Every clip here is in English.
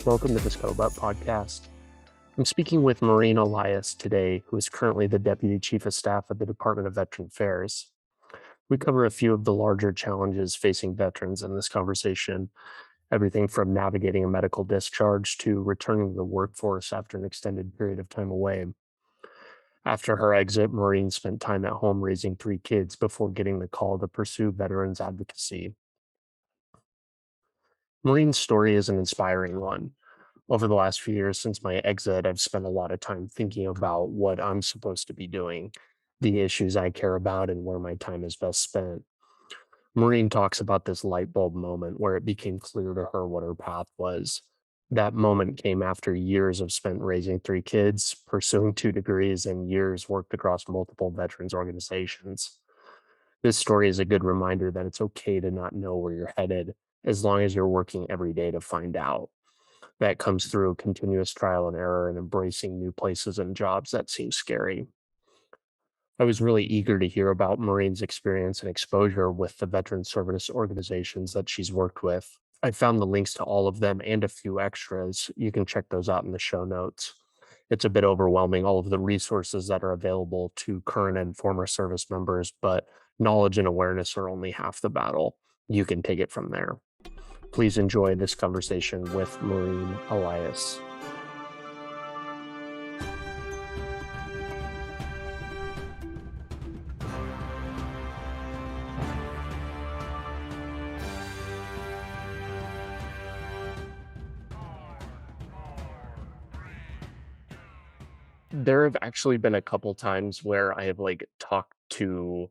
Welcome to the Scuttlebutt Podcast. I'm speaking with Maureen Elias today, who is currently the Deputy Chief of Staff at the Department of Veteran Affairs. We cover a few of the larger challenges facing veterans in this conversation, everything from navigating a medical discharge to returning to the workforce after an extended period of time away. After her exit, Maureen spent time at home raising 3 kids before getting the call to pursue veterans advocacy. Maureen's story is an inspiring one. Over the last few years since my exit, I've spent a lot of time thinking about what I'm supposed to be doing, the issues I care about, and where my time is best spent. Maureen talks about this light bulb moment where it became clear to her what her path was. That moment came after years of spent raising 3 kids, pursuing 2 degrees, and years worked across multiple veterans organizations. This story is a good reminder that it's okay to not know where you're headed as long as you're working every day to find out. That comes through continuous trial and error and embracing new places and jobs that seem scary. I was really eager to hear about Maureen's experience and exposure with the veteran service organizations that she's worked with. I found the links to all of them and a few extras. You can check those out in the show notes. It's a bit overwhelming, all of the resources that are available to current and former service members, but knowledge and awareness are only half the battle. You can take it from there. Please enjoy this conversation with Maureen Elias. There have actually been a couple times where I have talked to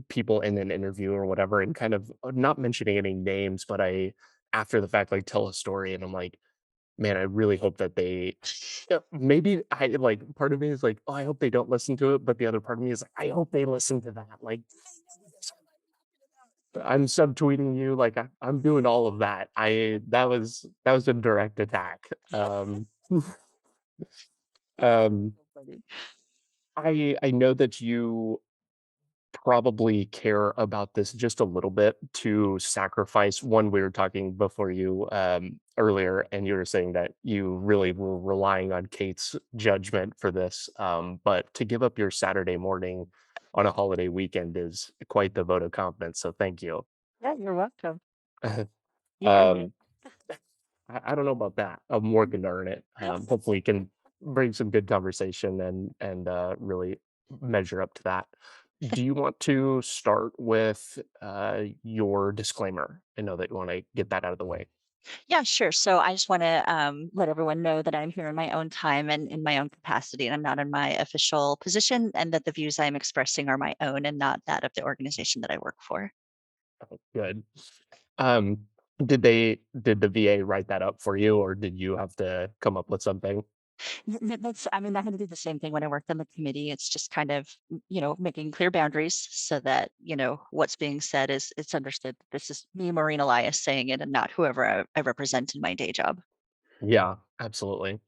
people in an interview or whatever, and kind of not mentioning any names, but I, after the fact, tell a story, and I'm like, man, I really hope that they. Maybe I part of me is like, oh, I hope they don't listen to it, but the other part of me is like, I hope they listen to that. I'm subtweeting you, I'm doing all of that. That was a direct attack. Um, I know that you probably care about this just a little bit to sacrifice one. We were talking before you earlier, and you were saying that you really were relying on Kate's judgment for this. But to give up your Saturday morning on a holiday weekend is quite the vote of confidence. So thank you. Yeah, you're welcome. You earned it. um, I don't know about that. I'm working to earn it. Hopefully, you can bring some good conversation and really measure up to that. Do you want to start with your disclaimer? I know that you want to get that out of the way. Yeah, sure. So I just want to let everyone know that I'm here in my own time and in my own capacity, and I'm not in my official position, and that the views I'm expressing are my own and not that of the organization that I work for. Good. Um, did the VA write that up for you, or did you have to come up with something? I mean, I had to do the same thing when I worked on the committee. It's just kind of, making clear boundaries so that, what's being said is it's understood that this is me, Maureen Elias, saying it and not whoever I represent in my day job. Yeah, absolutely.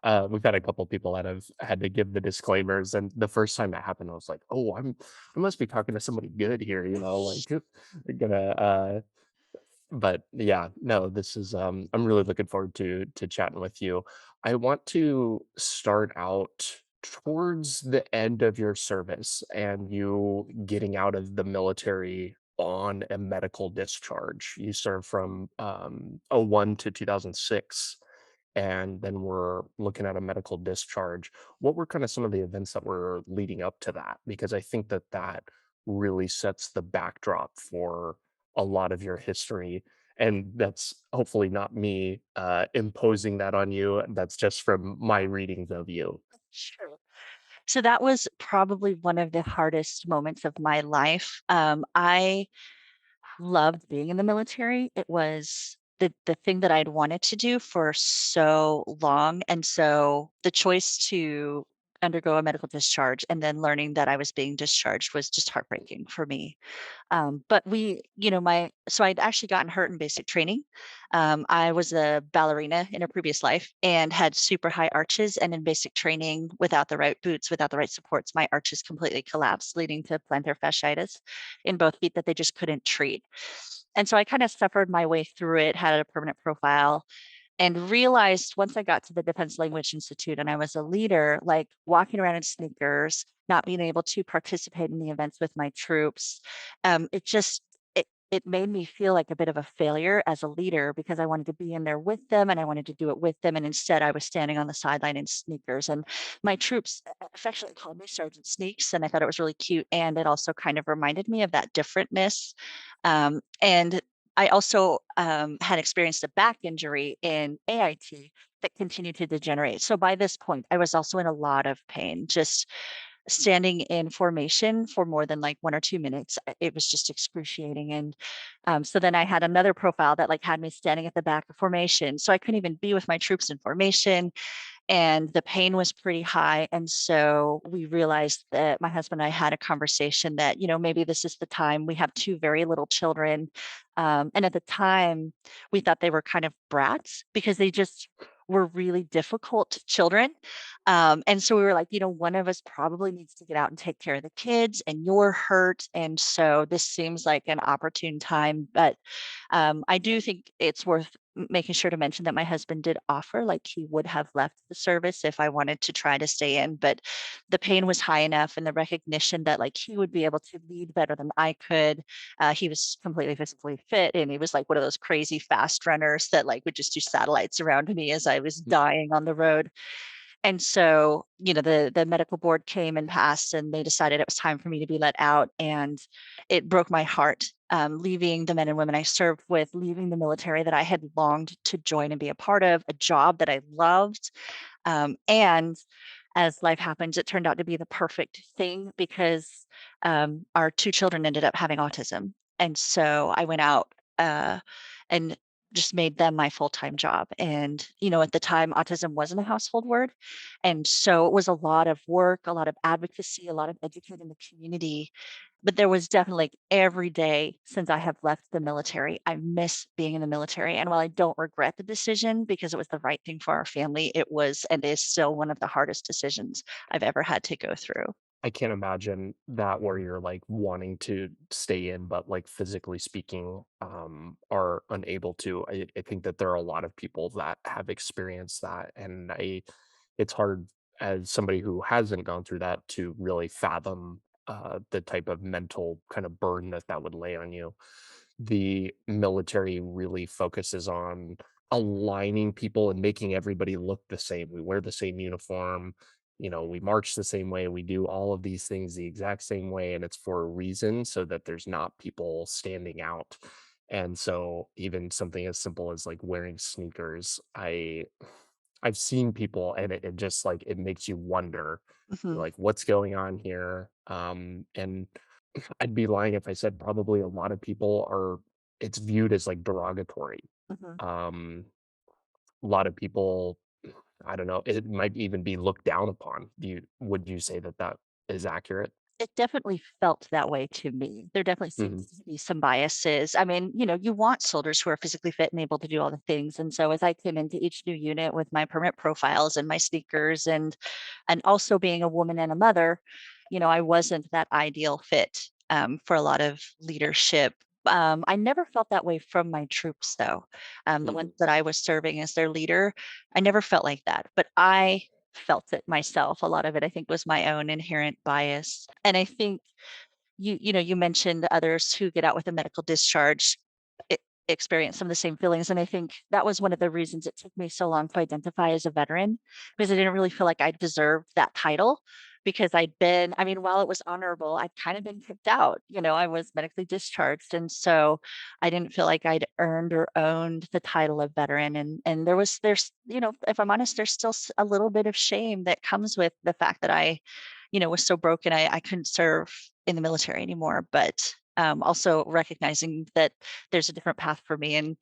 We've had a couple people that have had to give the disclaimers, and the first time that happened, I was like, "Oh, I must be talking to somebody good here," gonna. But yeah, no, this is. I'm really looking forward to chatting with you. I want to start out towards the end of your service and you getting out of the military on a medical discharge. You served from '01 to 2006, and then we're looking at a medical discharge. What were kind of some of the events that were leading up to that? Because I think that that really sets the backdrop for a lot of your history. And that's hopefully not me imposing that on you. That's just from my readings of you. Sure. So that was probably one of the hardest moments of my life. I loved being in the military. It was the thing that I'd wanted to do for so long, and so the choice to undergo a medical discharge and then learning that I was being discharged was just heartbreaking for me. But we, my so I'd actually gotten hurt in basic training. I was a ballerina in a previous life and had super high arches. And in basic training, without the right boots, without the right supports, my arches completely collapsed, leading to plantar fasciitis in both feet that they just couldn't treat. And so I kind of suffered my way through it, had a permanent profile, and realized once I got to the Defense Language Institute and I was a leader, like walking around in sneakers, not being able to participate in the events with my troops, it just it made me feel like a bit of a failure as a leader because I wanted to be in there with them and I wanted to do it with them, and instead I was standing on the sideline in sneakers. And my troops affectionately called me Sergeant Sneaks, and I thought it was really cute, and it also kind of reminded me of that differentness. And I also, had experienced a back injury in AIT that continued to degenerate. So by this point, I was also in a lot of pain, just standing in formation for more than like 1 or 2 minutes. It was just excruciating. And so then I had another profile that like had me standing at the back of formation. So I couldn't even be with my troops in formation, and the pain was pretty high. And so we realized that my husband and I had a conversation that, maybe this is the time. We have two very little children. And at the time, we thought they were kind of brats because they just were really difficult children. And so we were like, one of us probably needs to get out and take care of the kids, and you're hurt. And so this seems like an opportune time. But I do think it's worth making sure to mention that my husband did offer, like, he would have left the service if I wanted to try to stay in, but the pain was high enough and the recognition that, like, he would be able to lead better than I could. He was completely physically fit, and he was like one of those crazy fast runners that, like, would just do satellites around me as I was dying on the road. And so, the medical board came and passed, and they decided it was time for me to be let out, and it broke my heart, leaving the men and women I served with, leaving the military that I had longed to join and be a part of, a job that I loved, and as life happens, it turned out to be the perfect thing because, our 2 children ended up having autism, and so I went out, and just made them my full-time job. And, at the time, autism wasn't a household word, and so it was a lot of work, a lot of advocacy, a lot of educating the community. But there was definitely, like, every day since I have left the military, I miss being in the military, and while I don't regret the decision because it was the right thing for our family, it was and is still one of the hardest decisions I've ever had to go through. I can't imagine that where you're, like, wanting to stay in, but, like, physically speaking, are unable to. I think that there are a lot of people that have experienced that, and it's hard as somebody who hasn't gone through that to really fathom, the type of mental kind of burden that that would lay on you. The military really focuses on aligning people and making everybody look the same. We wear the same uniform, we march the same way, we do all of these things the exact same way, and it's for a reason so that there's not people standing out. And so even something as simple as like wearing sneakers, I've seen people and it just like it makes you wonder Mhm, like what's going on here. And I'd be lying if I said probably a lot of people are it's viewed as like derogatory. mhm. Um a lot of people, I don't know, it might even be looked down upon. Would you say that that is accurate? It definitely felt that way to me. There definitely seems Mhm. to be some biases. I mean, you want soldiers who are physically fit and able to do all the things. And so as I came into each new unit with my permit profiles and my sneakers, and also being a woman and a mother, I wasn't that ideal fit, for a lot of leadership. I never felt that way from my troops, though. The Mhm. ones that I was serving as their leader, I never felt like that. But I felt it myself. A lot of it, I think, was my own inherent bias. And I think you mentioned others who get out with a medical discharge e experience some of the same feelings, and I think that was one of the reasons it took me so long to identify as a veteran, because I didn't really feel like I deserved that title because I mean, while it was honorable, I'd kind of been kicked out. I was medically discharged, and so I didn't feel like I'd earned or owned the title of veteran. And there's if I'm honest, there's still a little bit of shame that comes with the fact that I was so broken I couldn't serve in the military anymore. But also recognizing that there's a different path for me. And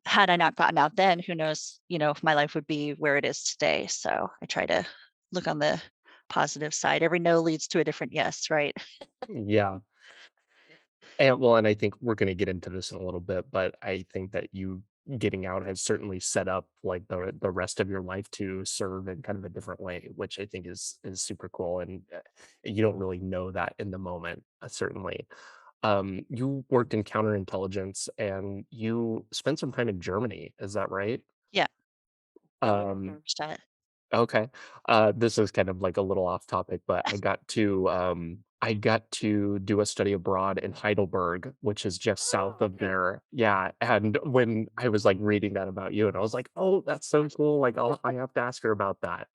had I not gotten out then, who knows, if my life would be where it is today. So I try to look on the positive side. Every no leads to a different yes, right? Yeah. And I think we're gonna get into this in a little bit, but I think that you getting out has certainly set up like the rest of your life to serve in kind of a different way, which I think is super cool. And you don't really know that in the moment, certainly. You worked in counterintelligence and you spent some time in Germany, is that right? Um, 100%. okay. This is kind of like a little off topic, but I got to do a study abroad in Heidelberg, which is just south of there. Yeah, and when I was like reading that about you, and I was like, "Oh, that's so cool!" Like, I have to ask her about that.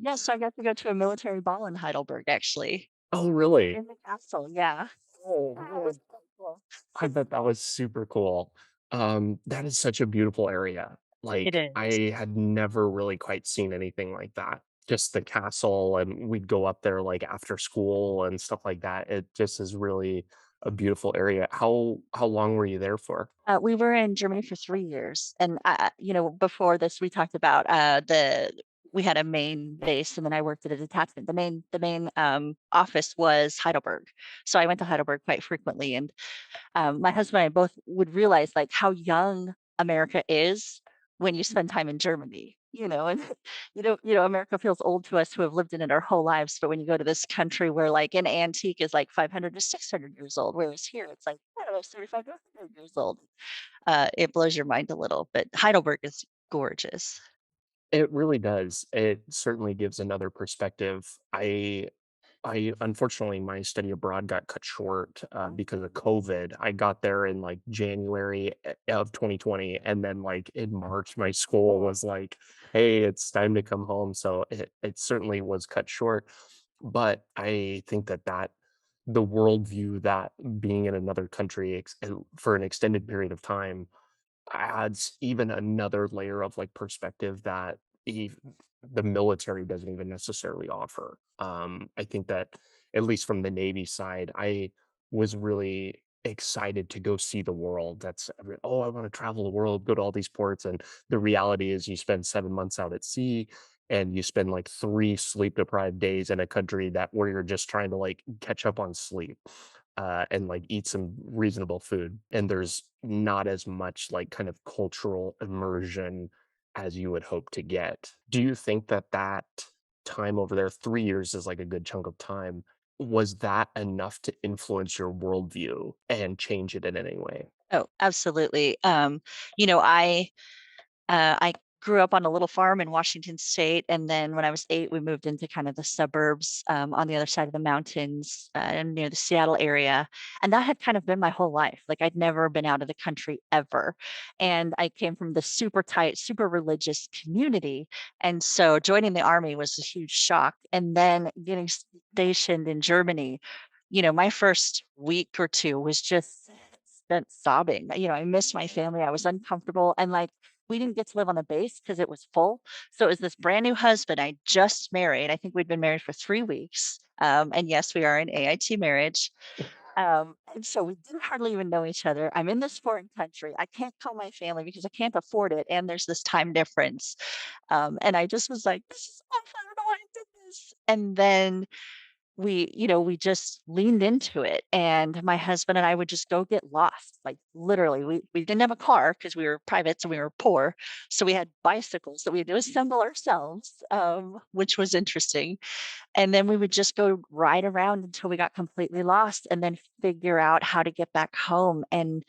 Yes, I got to go to a military ball in Heidelberg, actually. Oh, really? In the castle, yeah. Oh, Yeah, it man. was so cool. I bet that was super cool. That is such a beautiful area. It Like, is. I had never really quite seen anything like that. Just the castle, and we'd go up there like after school and stuff like that. It just is really a beautiful area. How long were you there for? We were in Germany for 3 years, and before this, we talked about, we had a main base, and then I worked at a detachment. The main office was Heidelberg, so I went to Heidelberg quite frequently, and my husband and I both would realize like how young America is when you spend time in Germany, and America feels old to us who have lived in it our whole lives. But when you go to this country where like an antique is like 500 to 600 years old, whereas here it's like, I don't know, 75 to 100 years old. It blows your mind a little, but Heidelberg is gorgeous. It really does. It certainly gives another perspective. I unfortunately, my study abroad got cut short because of COVID. I got there in like January of 2020, and then like in March, my school was like, "Hey, it's time to come home." So it certainly was cut short. But I think that the worldview that being in another country for an extended period of time adds even another layer of, like, perspective that eve the military doesn't even necessarily offer. I think that, at least from the Navy side, I was really excited to go see the world. "Oh, I wanna travel the world, go to all these ports," and the reality is you spend 7 months out at sea, and you spend, like, 3 sleep-deprived days in a country that where you're just trying to, like, catch up on sleep and like eat some reasonable food. And there's not as much like kind of cultural immersion as you would hope to get. Do you think that time over there, 3 years is like a good chunk of time? Was that enough to influence your worldview and change it in any way? Oh, absolutely. You know, I grew up on a little farm in Washington State, and then when I was 8, we moved into kind of the suburbs, on the other side of the mountains, near the Seattle area, and that had kind of been my whole life. Like, I'd never been out of the country ever, and I came from the super tight, super religious community, and so joining the army was a huge shock, and then getting stationed in Germany, my first week or 2 was just spent sobbing. I missed my family, I was uncomfortable, and, like, we didn't get to live on the base because it was full. So it was this brand new husband I just married. I think we'd been married for 3 weeks. And yes, we are in AIT marriage. And so we didn't hardly even know each other. I'm in this foreign country. I can't call my family because I can't afford it. And there's this time difference. And I just was like, this is awful. I don't know why I did this. And then we just leaned into it, and my husband and I would just go get lost, like, literally. We didn't have a car because we were privates and we were poor, so we had bicycles that we had to assemble ourselves, which was interesting, and then we would just go ride around until we got completely lost and then figure out how to get back home. And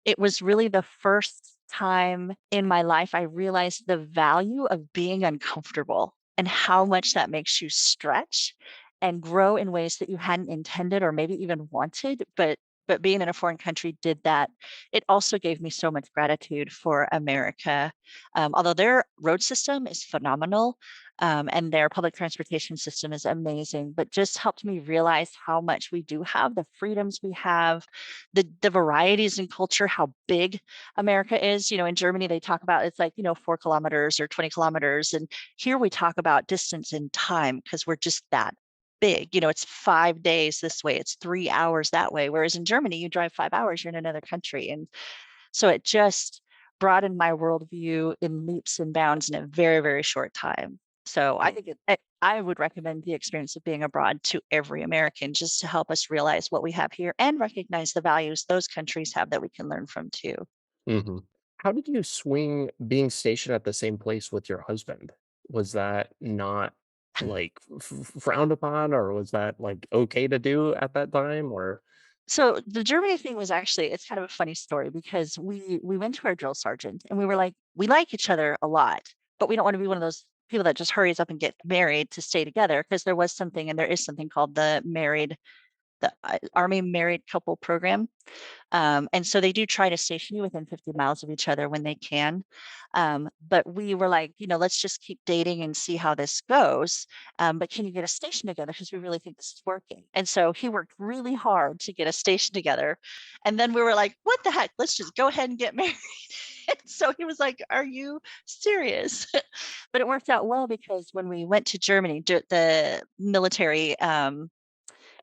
it was really the first time in my life I realized the value of being uncomfortable and how much that makes you stretch and grow in ways that you hadn't intended or maybe even wanted, but being in a foreign country did that. It also gave me so much gratitude for America. Although their road system is phenomenal, and their public transportation system is amazing, but just helped me realize how much we do have, the freedoms we have, the varieties in culture, how big America is. In Germany, they talk about it's like, 4 kilometers or 20 kilometers. And here we talk about distance in time because we're just that big. It's 5 days this way, it's 3 hours that way. Whereas in Germany, you drive 5 hours, you're in another country. And so it just broadened my worldview in leaps and bounds in a very, very short time. So I think I would recommend the experience of being abroad to every American just to help us realize what we have here and recognize the values those countries have that we can learn from too. Mhm. How did you swing being stationed at the same place with your husband? Was that not, like, frowned upon, or was that, like, okay to do at that time, or So the Germany thing was actually it's kind of a funny story because we went to our drill sergeant and we were like, we like each other a lot. but we don't want to be one of those people that just hurries up and get married to stay together because there was something and there is something called the Army Married Couple Program. And so they do try to station you within 50 miles of each other when they can. But we were like, let's just keep dating and see how this goes. But can you get a station together? Because we really think this is working. And so he worked really hard to get a station together. And then we were like, what the heck? Let's just go ahead and get married. And so he was like, are you serious? But it worked out well because when we went to Germany, the military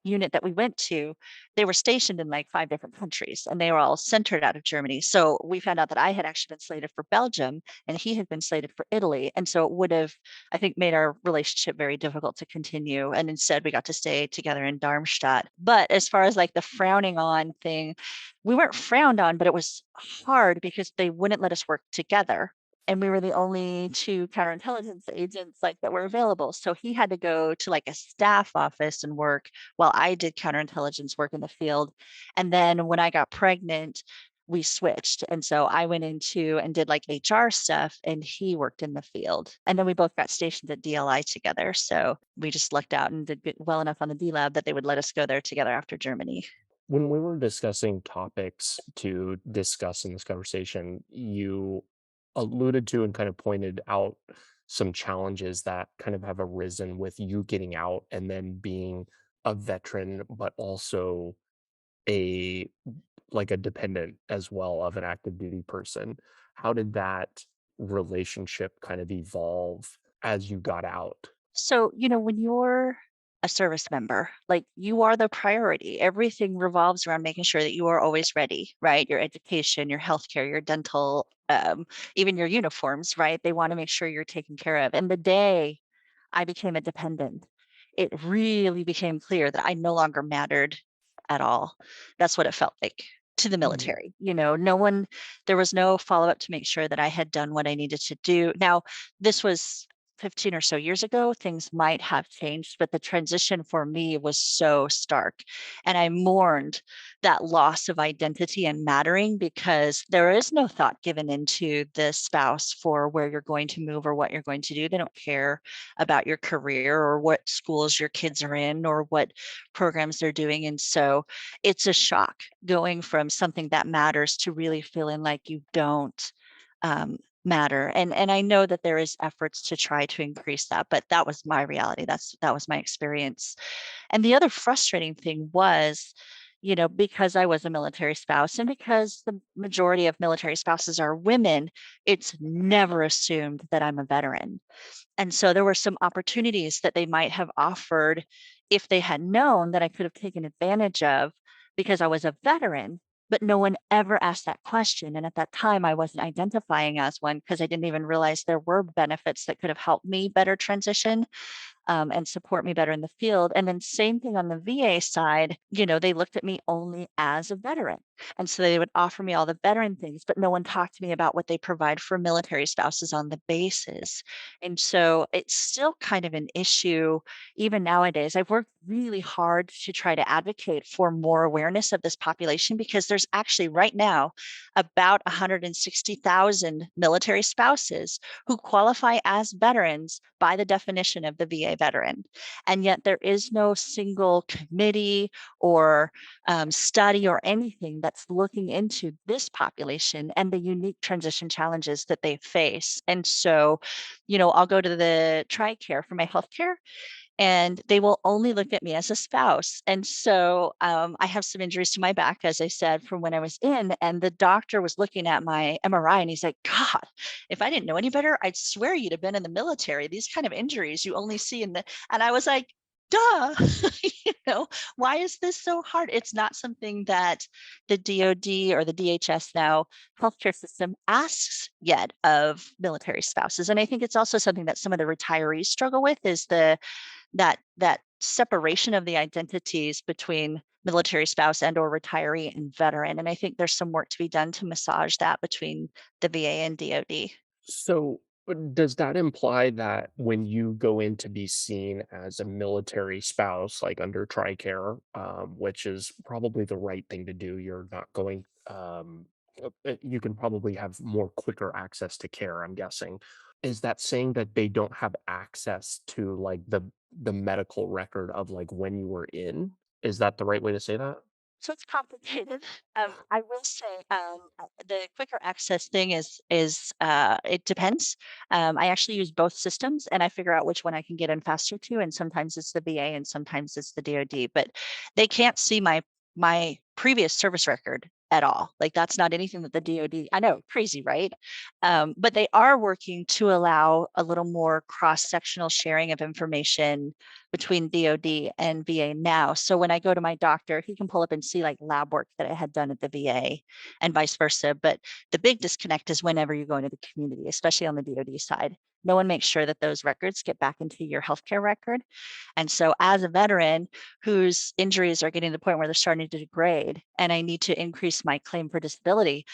unit that we went to, they were stationed in like 5 different countries and they were all centered out of Germany. So we found out that I had actually been slated for Belgium and he had been slated for Italy. And so it would have, I think, made our relationship very difficult to continue. And instead, we got to stay together in Darmstadt. But as far as like the frowning on thing, we weren't frowned on, but it was hard because they wouldn't let us work together and we were the only 2 counterintelligence agents like that were available. So he had to go to like a staff office and work while I did counterintelligence work in the field. And then when I got pregnant, we switched. And so I went into and did like HR stuff and he worked in the field. And then we both got stationed at DLI together. So we just lucked out and did well enough on the D lab that they would let us go there together after Germany. When we were discussing topics to discuss in this conversation, you alluded to and kind of pointed out some challenges that kind of have arisen with you getting out and then being a veteran, but also a like a dependent as well of an active duty person. How did that relationship kind of evolve as you got out? So, when you're a service member, like you are the priority. Everything revolves around making sure that you are always ready, right? Your education, your healthcare, your dental, even your uniforms, right? They want to make sure you're taken care of. And the day I became a dependent, it really became clear that I no longer mattered at all. That's what it felt like to the Mm. military. No one, there was no follow up to make sure that I had done what I needed to do. Now, this was 15 or so years ago, things might have changed, but the transition for me was so stark. And I mourned that loss of identity and mattering because there is no thought given into the spouse for where you're going to move or what you're going to do. They don't care about your career or what schools your kids are in or what programs they're doing. And so it's a shock going from something that matters to really feeling like you don't. Matter and I know that there is efforts to try to increase that, but that was my reality. That was my experience. And the other frustrating thing was, because I was a military spouse and because the majority of military spouses are women, it's never assumed that I'm a veteran. And so there were some opportunities that they might have offered if they had known that I could have taken advantage of because I was a veteran, but no one ever asked that question. And at that time, I wasn't identifying as one because I didn't even realize there were benefits that could have helped me better transition and support me better in the field. And then same thing on the VA side, they looked at me only as a veteran. And so they would offer me all the veteran things, but no one talked to me about what they provide for military spouses on the bases. And so it's still kind of an issue even nowadays. I've worked really hard to try to advocate for more awareness of this population because there's actually right now about 160,000 military spouses who qualify as veterans by the definition of the VA veteran. And yet there is no single committee or study or anything that's looking into this population and the unique transition challenges that they face. And so, I'll go to the TRICARE for my healthcare and they will only look at me as a spouse. And so I have some injuries to my back, as I said, from when I was in. And the doctor was looking at my MRI and he's like, God, if I didn't know any better, I'd swear you'd have been in the military. These kind of injuries you only see in the, and I was like, duh, why is this so hard? It's not something that the DOD or the DHS now healthcare system asks yet of military spouses. And I think it's also something that some of the retirees struggle with is that separation of the identities between military spouse and or retiree and veteran. And I think there's some work to be done to massage that between the VA and DoD. So, does that imply that when you go in to be seen as a military spouse, like under TRICARE, which is probably the right thing to do, you're not going, you can probably have more quicker access to care, I'm guessing. Is that saying that they don't have access to, like, the medical record of, like, when you were in? Is that the right way to say that? So it's complicated. I will say the quicker access thing is it depends. I actually use both systems, and I figure out which one I can get in faster to. And sometimes it's the VA, and sometimes it's the DoD. But they can't see my previous service record at all. Like that's not anything that the DoD. I know, crazy, right? But they are working to allow a little more cross sectional sharing of information between DoD and VA now. So when I go to my doctor, he can pull up and see like lab work that I had done at the VA and vice versa. But the big disconnect is whenever you go into the community, especially on the DoD side. No one makes sure that those records get back into your healthcare record. And so, as a veteran whose injuries are getting to the point where they're starting to degrade, and I need to increase my claim for disability,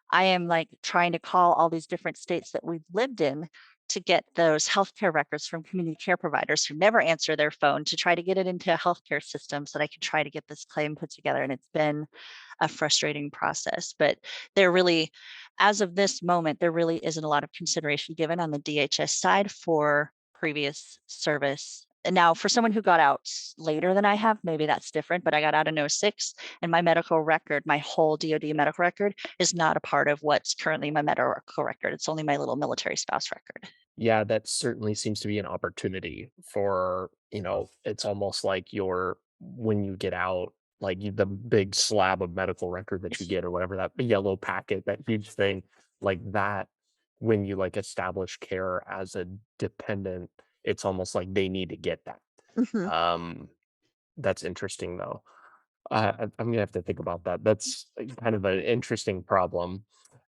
I am like trying to call all these different states that we've lived in to get those healthcare records from community care providers who never answer their phone to try to get it into a healthcare system so that I can try to get this claim put together. And it's been a frustrating process. But there really, as of this moment, there really isn't a lot of consideration given on the DHS side for previous service. And now, for someone who got out later than I have, maybe that's different. But I got out in '06, and my medical record, my whole DoD medical record, is not a part of what's currently my medical record. It's only my little military spouse record. Yeah, that certainly seems to be an opportunity for, it's almost like when you get out, like the big slab of medical record that you get or whatever, that yellow packet, that huge thing, like that, when you like establish care as a dependent, it's almost like they need to get that. Mhm. Um, that's interesting though. I'm gonna have to think about that. That's kind of an interesting problem.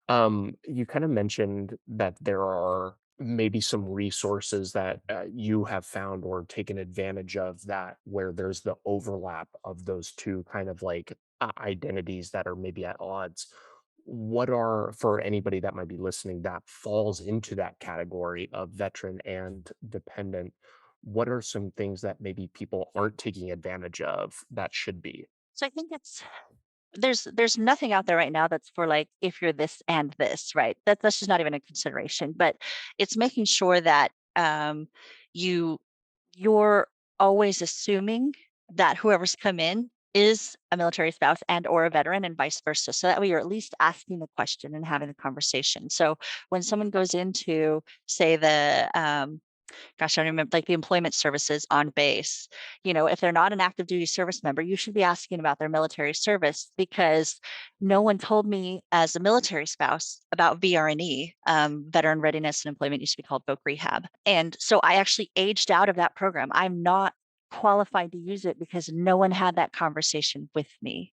You kind of mentioned that there are maybe some resources that you have found or taken advantage of that where there's the overlap of those two kind of like identities that are maybe at odds. What are, for anybody that might be listening that falls into that category of veteran and dependent, what are some things that maybe people aren't taking advantage of that should be? So I think it's there's nothing out there right now that's for like if you're this and this, right? That's just not even a consideration. But it's making sure that you you're always assuming that whoever's come in is a military spouse and or a veteran and vice versa. So that way you're at least asking the question and having the conversation. So when someone goes into, say, the gosh, I don't remember, like the employment services on base. If they're not an active duty service member, you should be asking about their military service because no one told me as a military spouse about VRNE, Veteran Readiness and Employment used to be called VOC Rehab. And so I actually aged out of that program. I'm not qualified to use it because no one had that conversation with me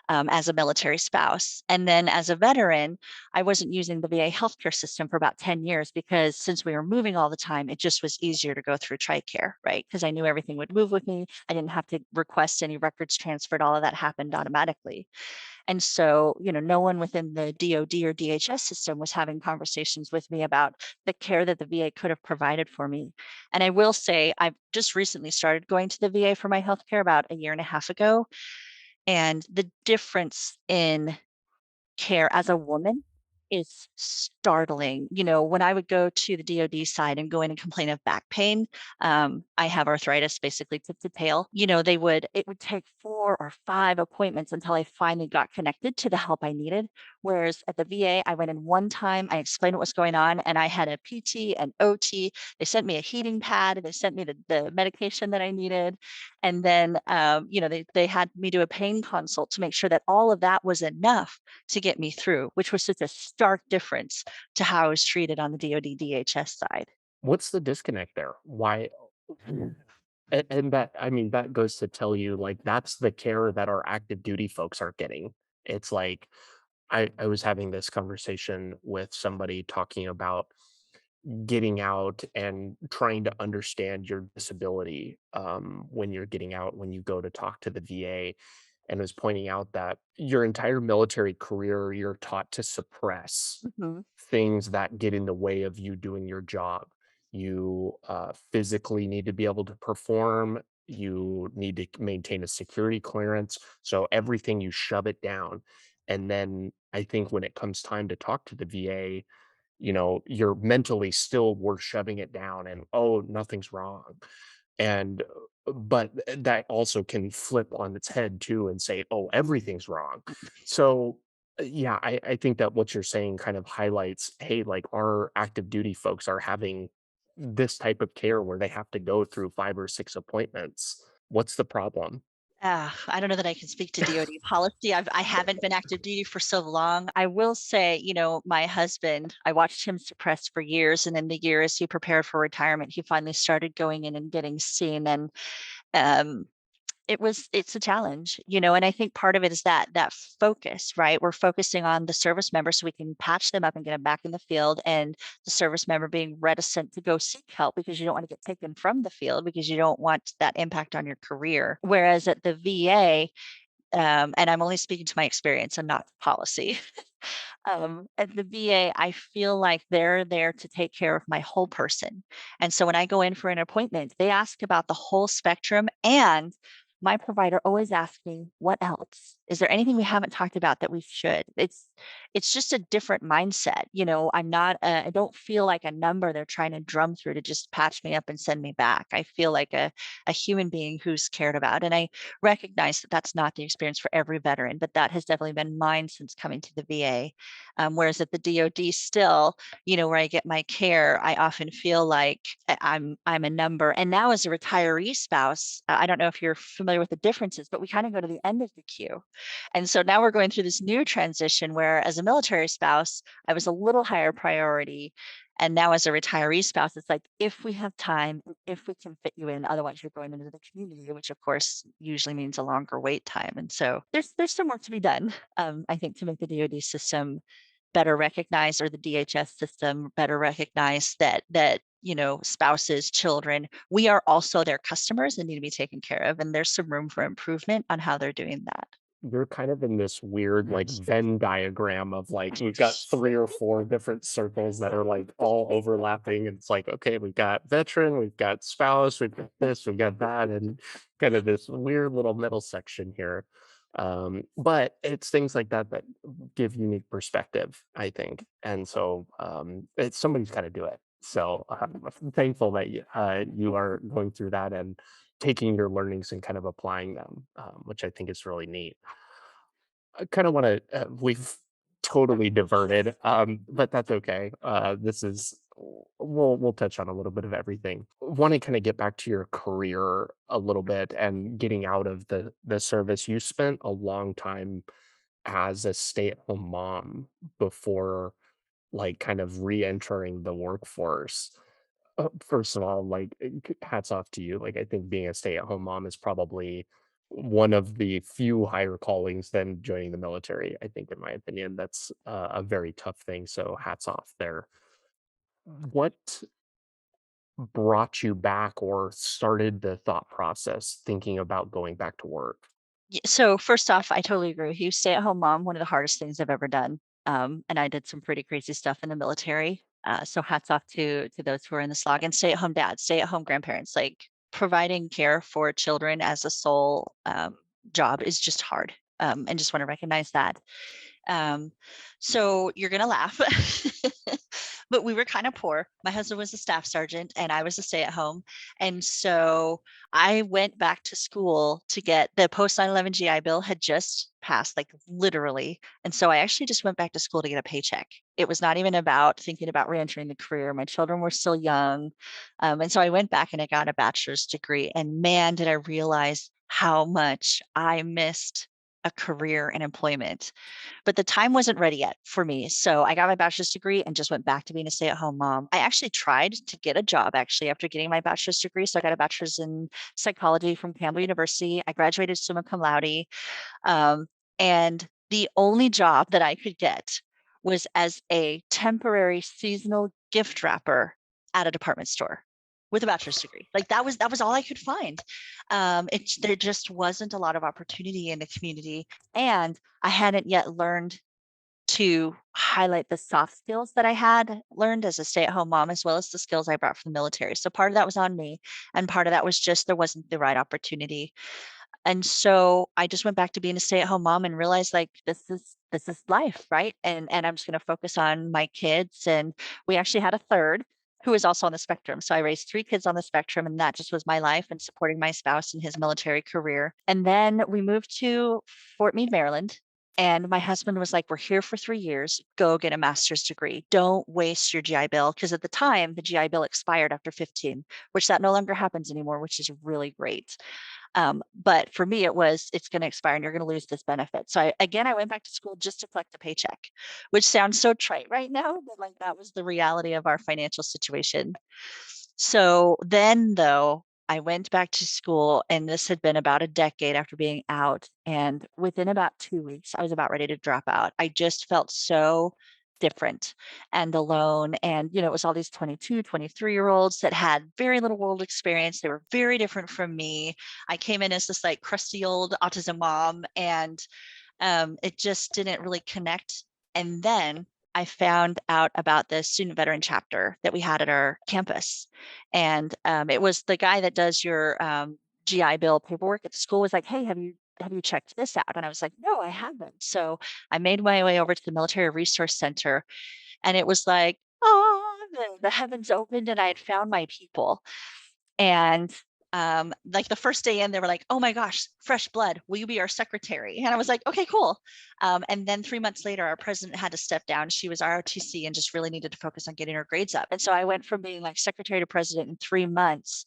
as a military spouse. And then as a veteran, I wasn't using the VA healthcare system for about 10 years because since we were moving all the time, it just was easier to go through TRICARE, right? Because I knew everything would move with me. I didn't have to request any records transferred. All of that happened automatically. And so, no one within the DOD or DHS system was having conversations with me about the care that the VA could have provided for me. And I will say, I've just recently started going to the VA for my healthcare about a year and a half ago. And the difference in care as a woman is startling. When I would go to the DoD side and go in and complain of back pain, I have arthritis basically tip to tail. It would take 4 or 5 appointments until I finally got connected to the help I needed. Whereas at the VA, I went in one time, I explained what was going on, and I had a PT and OT. They sent me a heating pad, they sent me the medication that I needed. And then, they had me do a pain consult to make sure that all of that was enough to get me through, which was such a stark difference to how I was treated on the DoD DHS side. What's the disconnect there? Why? And that, I mean, that goes to tell you, like, that's the care that our active duty folks are getting. It's like, I was having this conversation with somebody talking about getting out and trying to understand your disability when you're getting out, when you go to talk to the VA, and was pointing out that your entire military career, you're taught to suppress Mhm. things that get in the way of you doing your job. You physically need to be able to perform. You need to maintain a security clearance. So everything you shove it down. And then I think when it comes time to talk to the VA, you're mentally still were shoving it down and, oh, nothing's wrong. And but that also can flip on its head too and say, oh, everything's wrong. So yeah, I think that what you're saying kind of highlights, hey, like our active duty folks are having this type of care where they have to go through 5 or 6 appointments. What's the problem? I don't know that I can speak to DoD policy. I haven't been active duty for so long. I will say, my husband, I watched him suppress for years, and in the years he prepared for retirement, he finally started going in and getting seen. And um, it's a challenge, and I think part of it is that focus, right? We're focusing on the service member so we can patch them up and get them back in the field, and the service member being reticent to go seek help because you don't want to get taken from the field because you don't want that impact on your career. Whereas at the VA, and I'm only speaking to my experience and not policy. At the VA, I feel like they're there to take care of my whole person. And so when I go in for an appointment, they ask about the whole spectrum. And my provider always asks me, what else? Is there anything we haven't talked about that we should? It's just a different mindset. I'm not, I don't feel like a number they're trying to drum through to just patch me up and send me back. I feel like a human being who's cared about. And I recognize that that's not the experience for every veteran, but that has definitely been mine since coming to the VA. Whereas at the DoD still, where I get my care, I often feel like I'm a number. And now as a retiree spouse, I don't know if you're familiar with the differences, but we kind of go to the end of the queue. And so now we're going through this new transition where as a military spouse, I was a little higher priority. And now as a retiree spouse, it's like if we have time, if we can fit you in, otherwise you're going into the community, which of course usually means a longer wait time. And so there's some work to be done, I think, to make the DoD system better recognize, or the DHS system better recognize that spouses, children, we are also their customers and need to be taken care of. And there's some room for improvement on how they're doing that. You're kind of in this weird like Venn diagram of like we've got 3 or 4 different circles that are like all overlapping. And it's like, okay, we've got veteran, we've got spouse, we've got this, we've got that, and kind of this weird little middle section here. But it's things like that that give unique perspective, I think. And so it's somebody's got to do it. So I'm thankful that you are going through that and taking your learnings and kind of applying them, which I think is really neat. I kind of want to, we've totally diverted, but that's okay. This is, we'll touch on a little bit of everything. Want to kind of get back to your career a little bit and getting out of the service. You spent a long time as a stay-at-home mom before like kind of re-entering the workforce. First of all, like, hats off to you. Like, I think being a stay-at-home mom is probably one of the few higher callings than joining the military. I think, in my opinion, that's a very tough thing. So, hats off there. What brought you back or started the thought process thinking about going back to work? So first off, I totally agree with you. Stay at home mom, one of the hardest things I've ever done. And I did some pretty crazy stuff in the military. So hats off to those who are in the slog, and stay at home dads, stay at home grandparents. Like providing care for children as a sole job is just hard. And just want to recognize that. Um, so you're gonna laugh, but we were kind of poor. My husband was a staff sergeant and I was a stay-at-home. And so I went back to school to get the post 9/11 GI Bill had just passed, like literally. And so I actually just went back to school to get a paycheck. It was not even about thinking about reentering the career. My children were still young. And so I went back and I got a bachelor's degree. And man, did I realize how much I missed a career and employment, but the time wasn't ready yet for me. So I got my bachelor's degree and just went back to being a stay-at-home mom. I actually tried to get a job actually after getting my bachelor's degree. So I got a bachelor's in psychology from Campbell University. I graduated summa cum laude. Um, and the only job that I could get was as a temporary seasonal gift wrapper at a department store with a bachelor's degree. Like that was all I could find. There just wasn't a lot of opportunity in the community, and I hadn't yet learned to highlight the soft skills that I had learned as a stay-at-home mom, as well as the skills I brought from the military. So part of that was on me, and part of that was just there wasn't the right opportunity. And so I just went back to being a stay-at-home mom and realized like this is life, right? And I'm just going to focus on my kids. And we actually had a third who was also on the spectrum. So I raised three kids on the spectrum, and that just was my life and supporting my spouse in his military career. And then we moved to Fort Meade, Maryland. And my husband was like, "We're here for 3 years. Go get a master's degree. Don't waste your GI Bill." Because at the time, the GI Bill expired after 15, which that no longer happens anymore, which is really great. But for me, it was, it's going to expire and you're going to lose this benefit. So I went back to school just to collect a paycheck, which sounds so trite right now, but like that was the reality of our financial situation. So then, though, I went back to school, and this had been about a decade after being out. And within about 2 weeks, I was about ready to drop out. I just felt so different and alone. And, it was all these 22, 23-year olds that had very little world experience. They were very different from me. I came in as this like crusty old autism mom, and it just didn't really connect. And then I found out about the student veteran chapter that we had at our campus. And it was the guy that does your GI Bill paperwork at the school was like, "Hey, have you checked this out?" And I was like, "No, I haven't." So I made my way over to the Military Resource Center, and it was like, oh, the heavens opened, and I had found my people. And, like, the first day in, they were like, "Oh my gosh, fresh blood. Will you be our secretary?" And I was like, "Okay, cool." And then 3 months later, our president had to step down. She was ROTC and just really needed to focus on getting her grades up. And so I went from being, like, secretary to president in 3 months,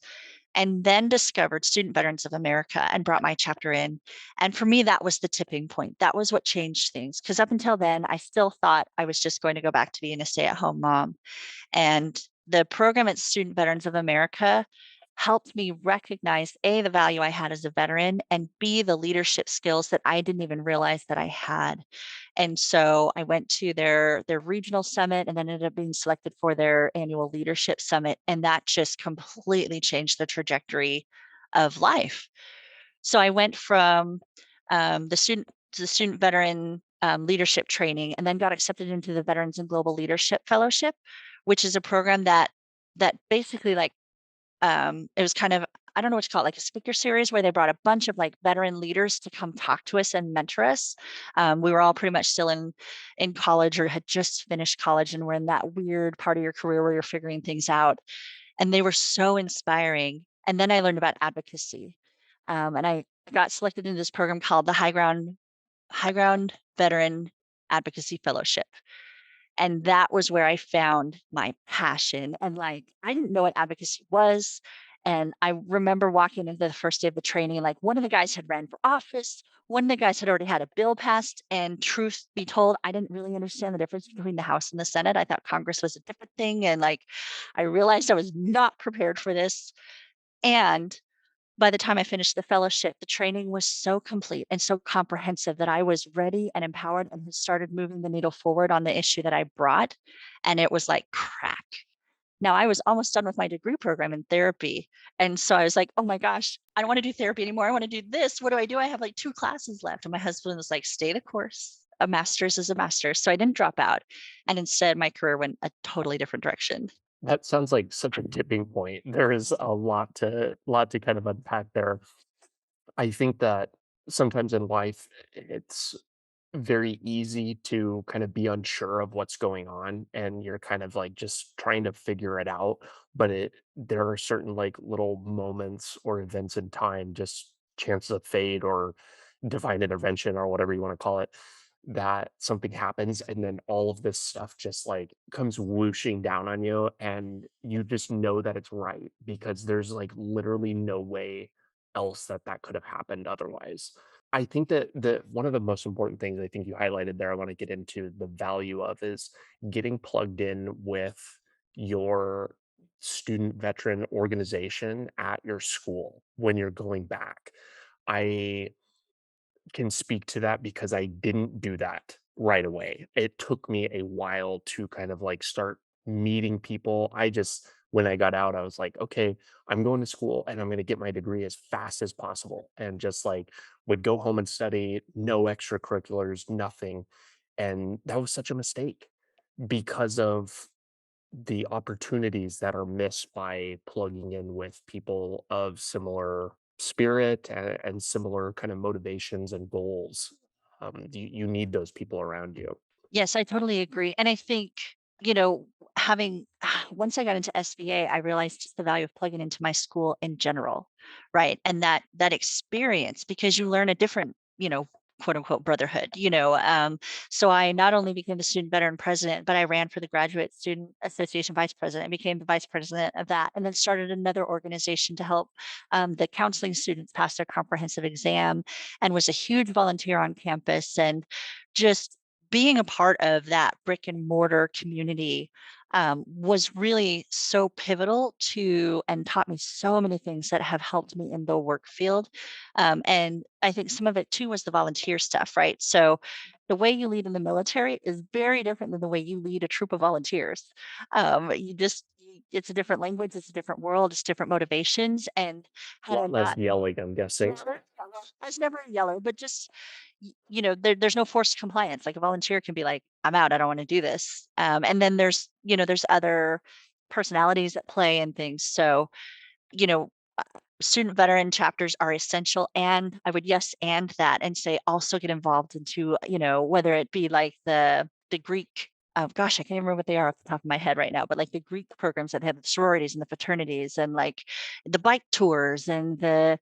and then discovered Student Veterans of America and brought my chapter in. And for me, that was the tipping point. That was what changed things. Because up until then, I still thought I was just going to go back to being a stay-at-home mom. And the program at Student Veterans of America helped me recognize A, the value I had as a veteran, and B, the leadership skills that I didn't even realize that I had. And so I went to their regional summit and then ended up being selected for their annual leadership summit. And that just completely changed the trajectory of life. So I went from the student veteran leadership training, and then got accepted into the Veterans and Global Leadership Fellowship, which is a program that basically like it was kind of, I don't know what to call it, like a speaker series where they brought a bunch of like veteran leaders to come talk to us and mentor us. We were all pretty much still in college or had just finished college, and we're in that weird part of your career where you're figuring things out. And they were so inspiring. And then I learned about advocacy, and I got selected into this program called the High Ground Veteran Advocacy Fellowship. And that was where I found my passion. And like, I didn't know what advocacy was. And I remember walking into the first day of the training, like one of the guys had ran for office, one of the guys had already had a bill passed. And truth be told, I didn't really understand the difference between the House and the Senate. I thought Congress was a different thing. And like, I realized I was not prepared for this. And by the time I finished the fellowship, the training was so complete and so comprehensive that I was ready and empowered and had started moving the needle forward on the issue that I brought. And it was like crack. Now I was almost done with my degree program in therapy. And so I was like, oh my gosh, I don't want to do therapy anymore. I want to do this. What do I do? I have like 2 classes left. And my husband was like, stay the course. A master's is a master's. So I didn't drop out. And instead, my career went a totally different direction. That sounds like such a tipping point. There is a lot to kind of unpack there. I think that sometimes in life, it's very easy to kind of be unsure of what's going on, and you're kind of like just trying to figure it out. But there are certain like little moments or events in time, just chances of fate or divine intervention or whatever you want to call it, that something happens and then all of this stuff just like comes whooshing down on you, and you just know that it's right because there's like literally no way else that that could have happened otherwise. I think that one of the most important things I think you highlighted there, I want to get into the value of is getting plugged in with your student veteran organization at your school when you're going back. I can speak to that because I didn't do that right away. It took me a while to kind of like start meeting people. When I got out, I was like, okay, I'm going to school and I'm going to get my degree as fast as possible. And just like would go home and study, no extracurriculars, nothing. And that was such a mistake because of the opportunities that are missed by plugging in with people of similar spirit and similar kind of motivations and goals. You need those people around you. Yes, I totally agree. And I think, you know, having once I got into SBA, I realized just the value of plugging into my school in general, right? And that experience because you learn a different, quote unquote brotherhood, so I not only became the student veteran president, but I ran for the graduate student association vice president and became the vice president of that, and then started another organization to help the counseling students pass their comprehensive exam, and was a huge volunteer on campus. And just being a part of that brick and mortar community was really so pivotal to and taught me so many things that have helped me in the work field. And I think some of it too was the volunteer stuff, right? So the way you lead in the military is very different than the way you lead a troop of volunteers. It's a different language, it's a different world, it's different motivations. And A had I lot less not yelling, I'm guessing. I was never yellow, but just there's no forced compliance. Like a volunteer can be like, "I'm out. I don't want to do this." And then there's other personalities at play and things. So you know, student veteran chapters are essential, and I would yes and that and say also get involved into, whether it be like the Greek, oh gosh, I can't even remember what they are off the top of my head right now, but like the Greek programs that have the sororities and the fraternities and like the bike tours and the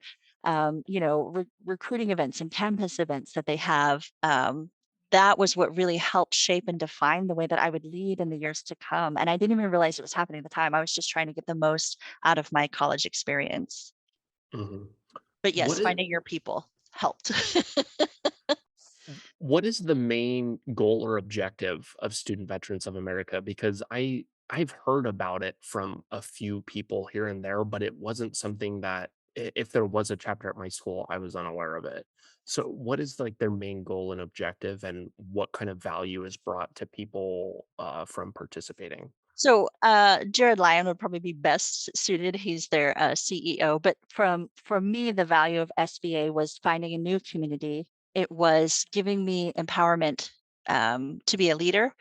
recruiting events and campus events that they have. That was what really helped shape and define the way that I would lead in the years to come. And I didn't even realize it was happening at the time. I was just trying to get the most out of my college experience. Mhm. But What yes, is finding your people helped. what is the main goal or objective of Student Veterans of America? Because I've heard about it from a few people here and there, but it wasn't something that if there was a chapter at my school, I was unaware of it. So what is like their main goal and objective, and what kind of value is brought to people from participating? So, Jared Lyon would probably be best suited. He's their CEO. But for me, the value of SBA was finding a new community. It was giving me empowerment to be a leader.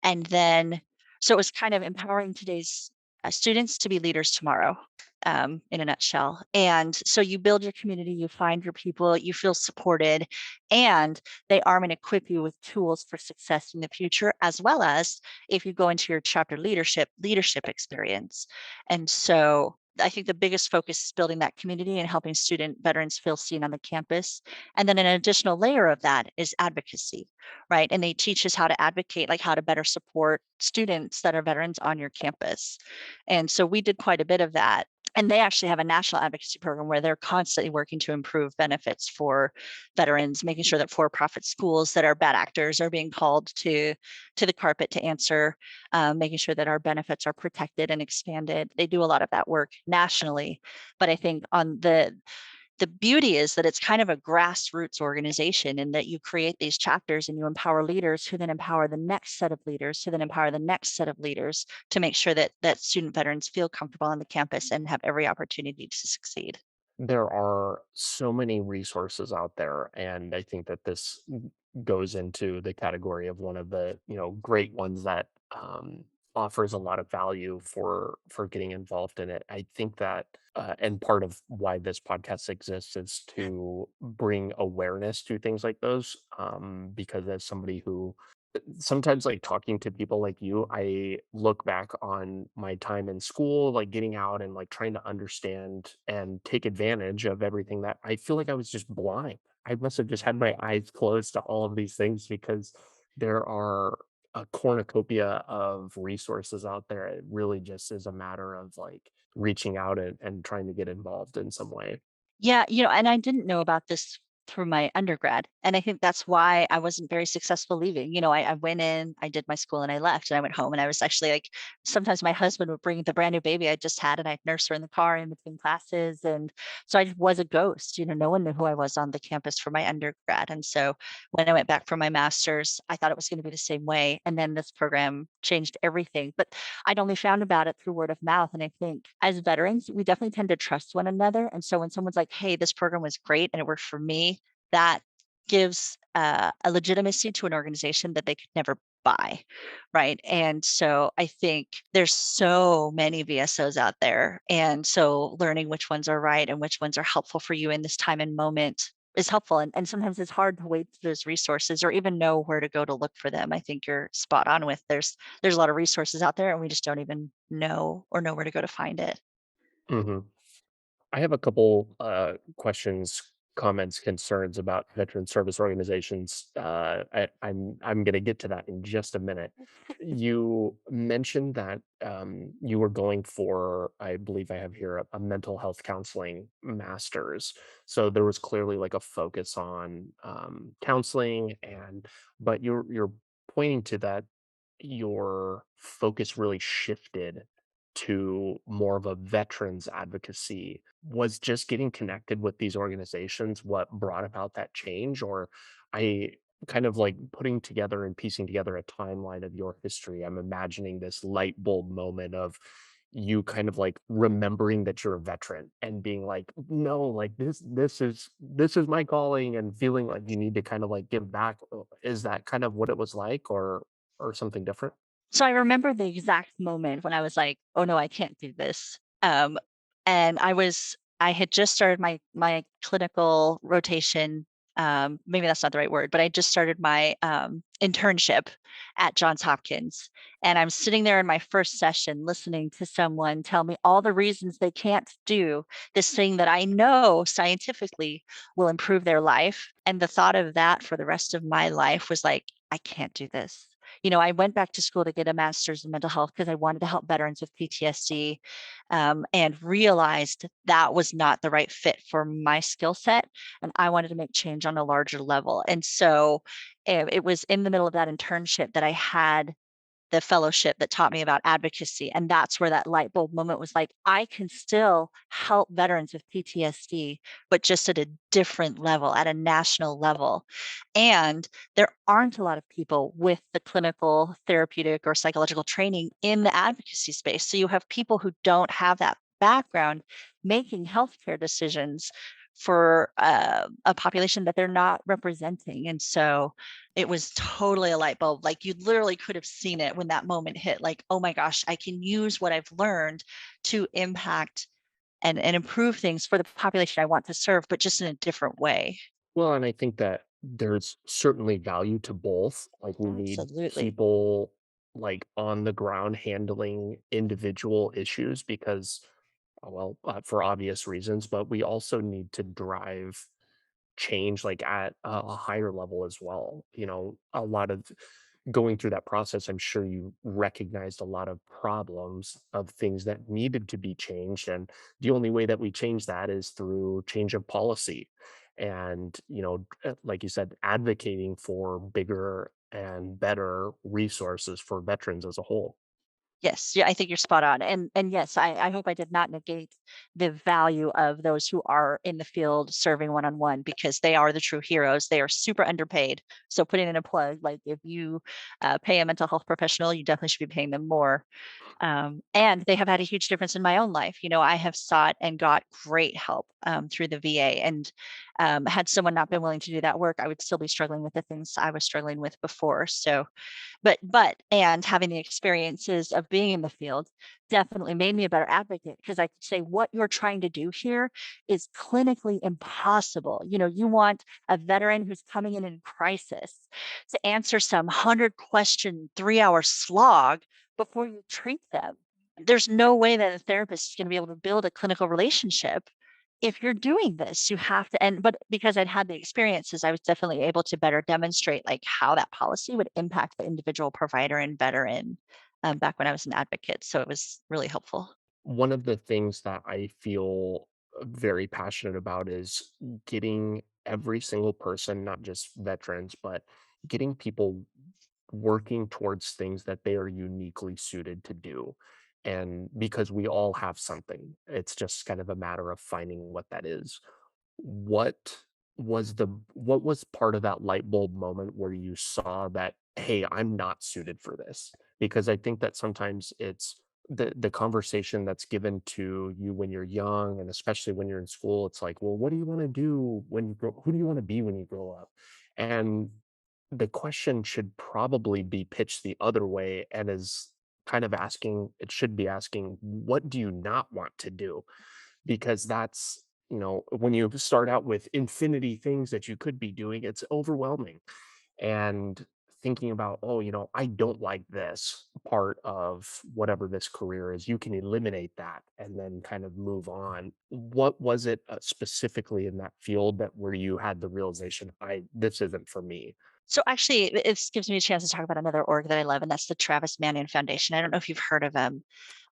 And then, so it was kind of empowering today's students to be leaders tomorrow, in a nutshell. And so you build your community, you find your people, you feel supported, and they arm and equip you with tools for success in the future, as well as if you go into your chapter leadership experience. And so I think the biggest focus is building that community and helping student veterans feel seen on the campus. And then an additional layer of that is advocacy, right? And they teach us how to advocate, like how to better support students that are veterans on your campus. And so we did quite a bit of that. And they actually have a national advocacy program where they're constantly working to improve benefits for veterans, making sure that for-profit schools that are bad actors are being called to the carpet to answer, making sure that our benefits are protected and expanded. They do a lot of that work nationally, but I think on the beauty is that it's kind of a grassroots organization in that you create these chapters and you empower leaders who then empower the next set of leaders who then empower the next set of leaders to make sure that student veterans feel comfortable on the campus and have every opportunity to succeed. There are so many resources out there, and I think that goes into the category of one of the great ones that offers a lot of value for getting involved in it. I think that and part of why this podcast exists is to bring awareness to things like those, because as somebody who sometimes, like, talking to people like you, I look back on my time in school, like getting out and like trying to understand and take advantage of everything that I feel like I was just blind. I must have just had my eyes closed to all of these things because there are a cornucopia of resources out there. It really just is a matter of like reaching out and trying to get involved in some way. Yeah, and I didn't know about this through my undergrad. And I think that's why I wasn't very successful leaving. I went in, I did my school and I left and I went home. And I was actually like, sometimes my husband would bring the brand new baby I just had and I'd nurse her in the car in between classes. And so I just was a ghost. No one knew who I was on the campus for my undergrad. And so when I went back for my master's, I thought it was going to be the same way. And then this program changed everything. But I'd only found about it through word of mouth. And I think as veterans, we definitely tend to trust one another. And so when someone's like, hey, this program was great and it worked for me, that gives a legitimacy to an organization that they could never buy. Right. And so I think there's so many VSOs out there. And so learning which ones are right and which ones are helpful for you in this time and moment is helpful, and sometimes it's hard to wade through those resources or even know where to go to look for them. I think you're spot on with there's a lot of resources out there, and we just don't even know where to go to find it. Hmm. I have a couple questions, comments, concerns about veteran service organizations. I'm going to get to that in just a minute. You mentioned that you were going for, I believe I have here, a mental health counseling master's. So there was clearly like a focus on counseling, and but you're pointing to that your focus really shifted to more of a veterans advocacy. Was just getting connected with these organizations what brought about that change? Or I kind of like putting together and piecing together a timeline of your history. I'm imagining this light bulb moment of you kind of like remembering that you're a veteran and being like, no, like this is my calling, and feeling like you need to kind of like give back. Is that kind of what it was like, or something different? So I remember the exact moment when I was like, "Oh, no, I can't do this." And I had just started my clinical rotation, maybe that's not the right word, but I just started my, internship at Johns Hopkins, and I'm sitting there in my first session listening to someone tell me all the reasons they can't do this thing that I know scientifically will improve their life, and the thought of that for the rest of my life was like, "I can't do this." I went back to school to get a master's in mental health because I wanted to help veterans with PTSD, and realized that was not the right fit for my skill set. And I wanted to make change on a larger level. And so it was in the middle of that internship that I had the fellowship that taught me about advocacy. And that's where that light bulb moment was like, I can still help veterans with PTSD, but just at a different level, at a national level. And there aren't a lot of people with the clinical, therapeutic, or psychological training in the advocacy space. So you have people who don't have that background making healthcare decisions for a population that they're not representing. And so it was totally a light bulb. Like, you literally could have seen it when that moment hit, like, "Oh my gosh, I can use what I've learned to impact and improve things for the population I want to serve, but just in a different way." Well, and I think that there's certainly value to both. Like, we need Absolutely. people like on the ground handling individual issues because, well, for obvious reasons, but we also need to drive change like at a higher level as well. A lot of going through that process, I'm sure you recognized a lot of problems of things that needed to be changed. And the only way that we change that is through change of policy. And, like you said, advocating for bigger and better resources for veterans as a whole. Yes, yeah, I think you're spot on. And yes, I hope I did not negate the value of those who are in the field serving one on one, because they are the true heroes. They are super underpaid. So putting in a plug, like, if you pay a mental health professional, you definitely should be paying them more. And they have had a huge difference in my own life. I have sought and got great help through the VA. And had someone not been willing to do that work, I would still be struggling with the things I was struggling with before. So, and having the experiences of being in the field definitely made me a better advocate, because I could say what you're trying to do here is clinically impossible. You want a veteran who's coming in crisis to answer some 100-question 3-hour slog before you treat them. There's no way that a therapist is going to be able to build a clinical relationship if you're doing this. You have to, and but because I'd had the experiences, I was definitely able to better demonstrate like how that policy would impact the individual provider and veteran, back when I was an advocate. So it was really helpful. One of the things that I feel very passionate about is getting every single person, not just veterans, but getting people working towards things that they are uniquely suited to do. And because we all have something, it's just kind of a matter of finding what that is. What what was part of that light bulb moment where you saw that, hey, I'm not suited for this? Because I think that sometimes it's the conversation that's given to you when you're young, and especially when you're in school. It's like, well, what do you want to do when you grow, who do you want to be when you grow up? And the question should probably be pitched the other way, and is kind of asking, it should be asking, what do you not want to do? Because that's when you start out with infinity things that you could be doing, it's overwhelming. And thinking about, oh, I don't like this part of whatever this career is, you can eliminate that and then kind of move on. What was it specifically in that field that where you had the realization, this isn't for me? So actually, it gives me a chance to talk about another org that I love, and that's the Travis Manion Foundation. I don't know if you've heard of them,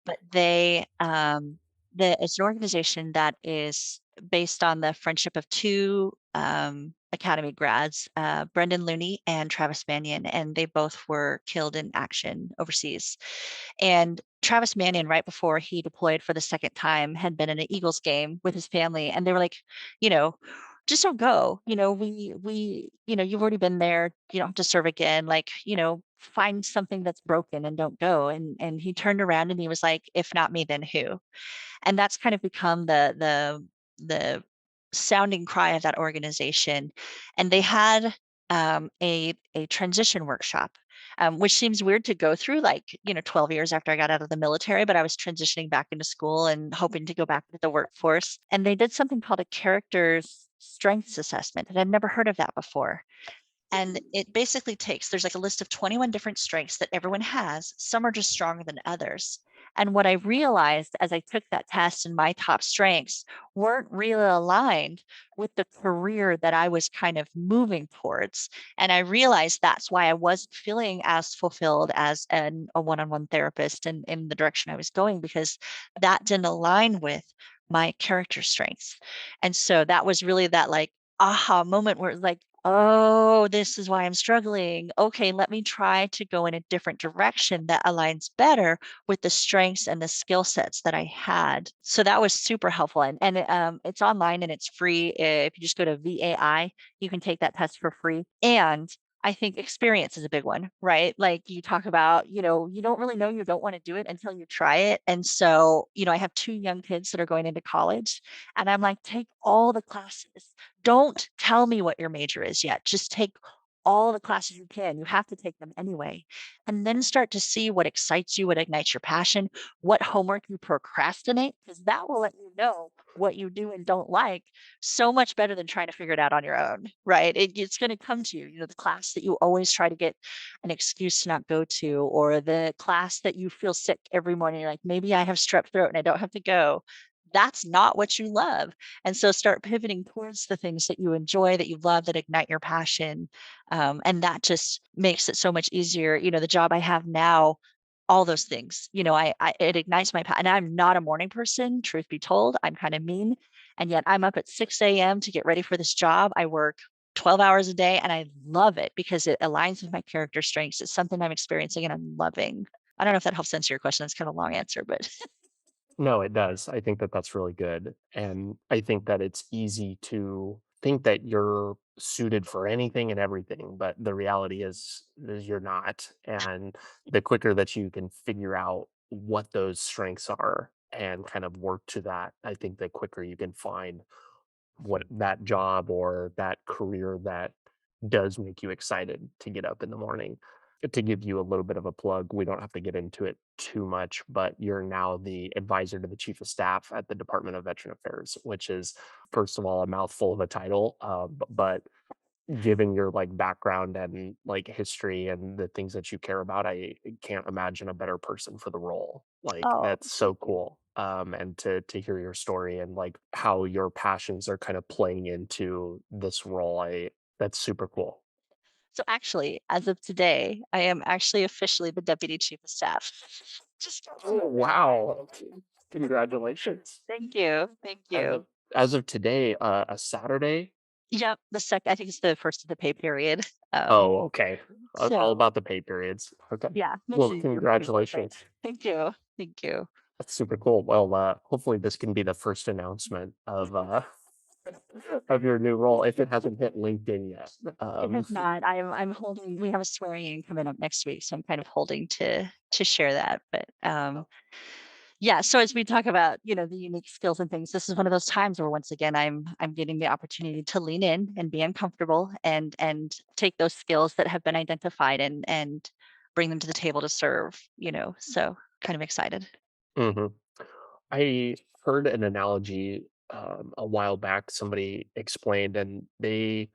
but it's an organization that is based on the friendship of two academy grads, Brendan Looney and Travis Manion, and they both were killed in action overseas. And Travis Manion, right before he deployed for the second time, had been in an Eagles game with his family, and they were like, you know, just don't go. You've already been there. You don't have to serve again. Like, find something that's broken and don't go. And he turned around and he was like, if not me, then who? And that's kind of become the sounding cry of that organization. And they had a transition workshop, which seems weird to go through, like 12 years after I got out of the military, but I was transitioning back into school and hoping to go back into the workforce. And they did something called a character's strengths assessment, and I'd never heard of that before. And it basically there's like a list of 21 different strengths that everyone has. Some are just stronger than others. And what I realized as I took that test and my top strengths weren't really aligned with the career that I was kind of moving towards. And I realized that's why I wasn't feeling as fulfilled as a one on one therapist in the direction I was going, because that didn't align with my character strengths. And so that was really that like aha moment where it's like, oh, this is why I'm struggling. Okay, let me try to go in a different direction that aligns better with the strengths and the skill sets that I had. So that was super helpful. And it's online and it's free. If you just go to VAI, you can take that test for free. And I think experience is a big one, right? Like you talk about, you don't really know you don't want to do it until you try it. And so, I have two young kids that are going into college, and I'm like, take all the classes. Don't tell me what your major is yet. Just take all the classes you can. You have to take them anyway. And then start to see what excites you, what ignites your passion, what homework you procrastinate, because that will let you know what you do and don't like so much better than trying to figure it out on your own, right? It's going to come to you. The class that you always try to get an excuse to not go to, or the class that you feel sick every morning. You're like, maybe I have strep throat and I don't have to go. That's not what you love. And so start pivoting towards the things that you enjoy, that you love, that ignite your passion. And that just makes it so much easier. The job I have now, all those things, it ignites my passion. And I'm not a morning person, truth be told. I'm kind of mean. And yet I'm up at 6 a.m. to get ready for this job. I work 12 hours a day and I love it because it aligns with my character strengths. It's something I'm experiencing and I'm loving. I don't know if that helps answer your question. That's kind of a long answer, but No, it does. I think that that's really good. And I think that it's easy to think that you're suited for anything and everything, but the reality is you're not. And the quicker that you can figure out what those strengths are and kind of work to that, I think the quicker you can find what that job or that career that does make you excited to get up in the morning. To give you a little bit of a plug, we don't have to get into it too much, but you're now the advisor to the chief of staff at the Department of Veteran Affairs, which is, first of all, a mouthful of a title. But given your like background and like history and the things that you care about, I can't imagine a better person for the role. Like oh, that's so thank you. cool. And to hear your story and like how your passions are kind of playing into this role, I that's super cool. So actually, as of today, I am actually officially the deputy chief of staff. Just got Oh promoted. wow! Congratulations. Thank you. Thank As of you. as of today, a Saturday. Yep, I think it's the first of the pay period. Oh, okay. All So about the pay periods. Okay. yeah, makes Well, it easier for people, but congratulations. thank you. Thank you. That's super cool. Well, hopefully this can be the first announcement of your new role if it hasn't hit LinkedIn yet. It has not. I'm holding. We have a swearing in coming up next week, so I'm kind of holding to share that. But yeah. So as we talk about, the unique skills and things, this is one of those times where once again I'm getting the opportunity to lean in and be uncomfortable and take those skills that have been identified and bring them to the table to serve. So kind of excited. Mhm. I heard an analogy a while back. Somebody explained, and they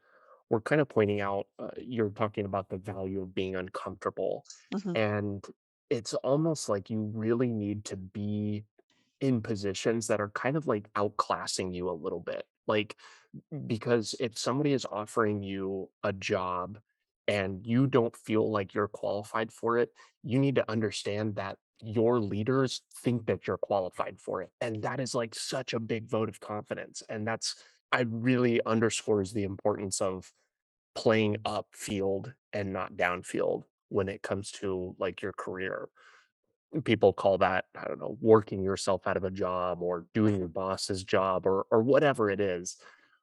were kind of pointing out, you're talking about the value of being uncomfortable, Mhm. and it's almost like you really need to be in positions that are kind of like outclassing you a little bit. Like, because if somebody is offering you a job and you don't feel like you're qualified for it, you need to understand that your leaders think that you're qualified for it. And that is like such a big vote of confidence. And I really underscores the importance of playing upfield and not downfield when it comes to like your career. People call that, I don't know, working yourself out of a job or doing your boss's job or whatever it is.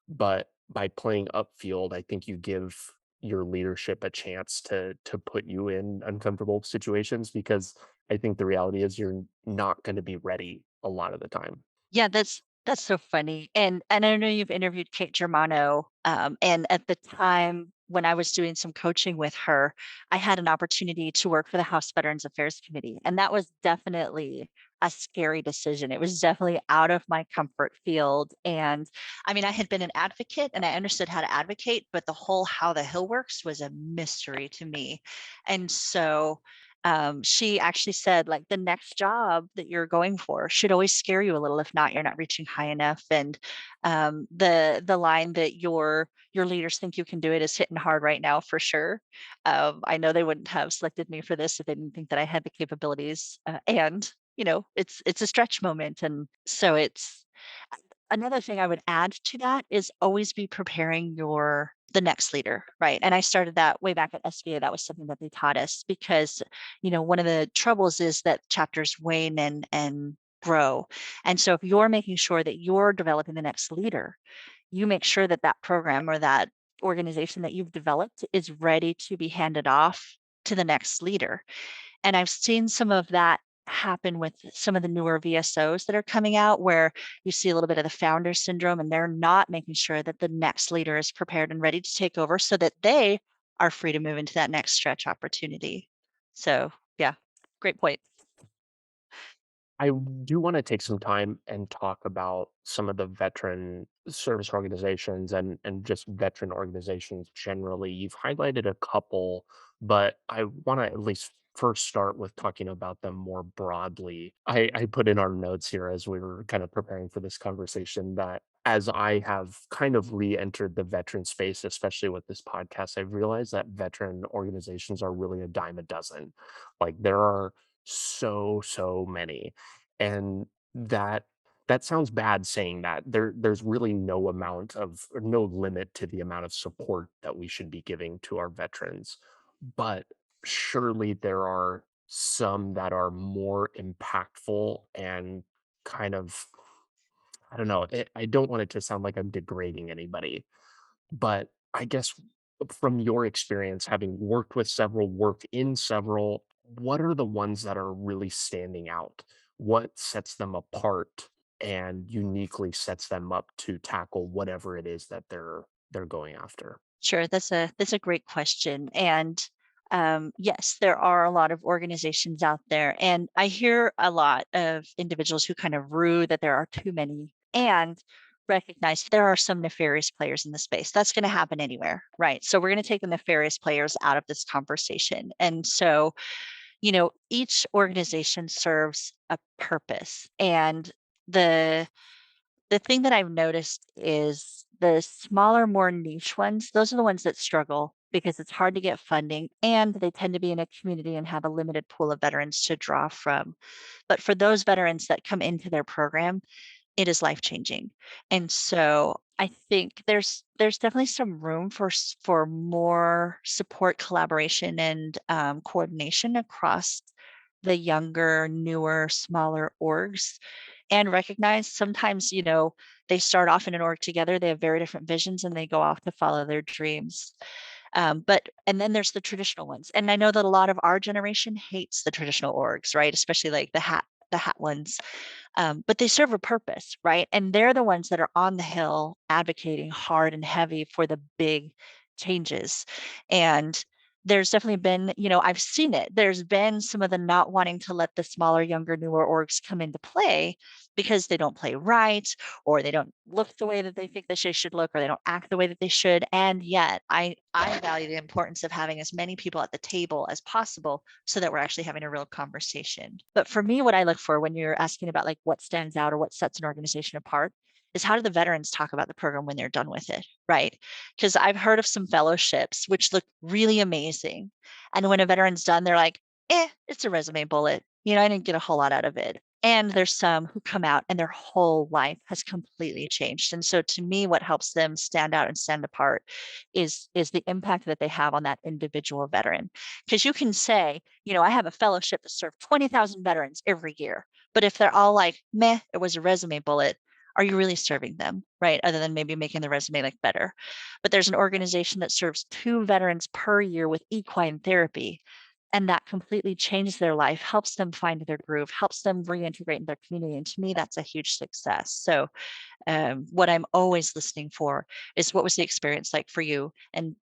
But by playing upfield, I think you give your leadership a chance to put you in uncomfortable situations because I think the reality is you're not going to be ready a lot of the time. Yeah, that's so funny, and I know you've interviewed Kate Germano, and at the time when I was doing some coaching with her, I had an opportunity to work for the House Veterans Affairs Committee, and that was definitely a scary decision. It was definitely out of my comfort field, and I mean, I had been an advocate and I understood how to advocate, but the whole how the Hill works was a mystery to me, and so she actually said like the next job that you're going for should always scare you a little. If not, you're not reaching high enough. And the line that your leaders think you can do it is hitting hard right now for sure. I know they wouldn't have selected me for this if they didn't think that I had the capabilities. And it's a stretch moment, and so it's another thing I would add to that is always be preparing the next leader, right? And I started that way back at SVA. That was something that they taught us because, one of the troubles is that chapters wane and grow. And so if you're making sure that you're developing the next leader, you make sure that that program or that organization that you've developed is ready to be handed off to the next leader. And I've seen some of that happen with some of the newer VSOs that are coming out where you see a little bit of the founder syndrome and they're not making sure that the next leader is prepared and ready to take over so that they are free to move into that next stretch opportunity. So, yeah, great point. I do want to take some time and talk about some of the veteran service organizations and just veteran organizations generally. You've highlighted a couple, but I want to at least first start with talking about them more broadly. I put in our notes here as we were kind of preparing for this conversation that as I have kind of re-entered the veteran space, especially with this podcast, I've realized that veteran organizations are really a dime a dozen. Like there are so many, and that sounds bad saying that. There's really no amount of or no limit to the amount of support that we should be giving to our veterans. But surely there are some that are more impactful and kind of, I don't know, I don't want it to sound like I'm degrading anybody, but I guess from your experience, having worked with several, worked in several, what are the ones that are really standing out? What sets them apart and uniquely sets them up to tackle whatever it is that they're going after? Sure, that's a great question. And yes, there are a lot of organizations out there, and I hear a lot of individuals who kind of rue that there are too many, and recognize there are some nefarious players in the space. That's going to happen anywhere, right? So we're going to take the nefarious players out of this conversation. And so, each organization serves a purpose, and the the thing that I've noticed is the smaller, more niche ones, those are the ones that struggle because it's hard to get funding and they tend to be in a community and have a limited pool of veterans to draw from. But for those veterans that come into their program, it is life changing. And so I think there's definitely some room for more support, collaboration, and coordination across the younger, newer, smaller orgs, and recognize sometimes, they start off in an org together, they have very different visions and they go off to follow their dreams. And then there's the traditional ones. And I know that a lot of our generation hates the traditional orgs, right? Especially like the hat ones. But they serve a purpose, right? And they're the ones that are on the hill advocating hard and heavy for the big changes. And there's definitely been, I've seen it. There's been some of the not wanting to let the smaller, younger, newer orgs come into play because they don't play right, or they don't look the way that they think that they should look, or they don't act the way that they should. And yet I value the importance of having as many people at the table as possible so that we're actually having a real conversation. But for me, what I look for when you're asking about like what stands out or what sets an organization apart is how do the veterans talk about the program when they're done with it, right? Because I've heard of some fellowships which look really amazing. And when a veteran's done, they're like, it's a resume bullet. I didn't get a whole lot out of it. And there's some who come out and their whole life has completely changed. And so to me, what helps them stand out and stand apart is the impact that they have on that individual veteran. Because you can say, I have a fellowship that served 20,000 veterans every year. But if they're all like, meh, it was a resume bullet, are you really serving them, right? Other than maybe making the resume like better. But there's an organization that serves 2 veterans per year with equine therapy. And that completely changed their life, helps them find their groove, helps them reintegrate in their community. And to me, that's a huge success. So, what I'm always listening for is what was the experience like for you, and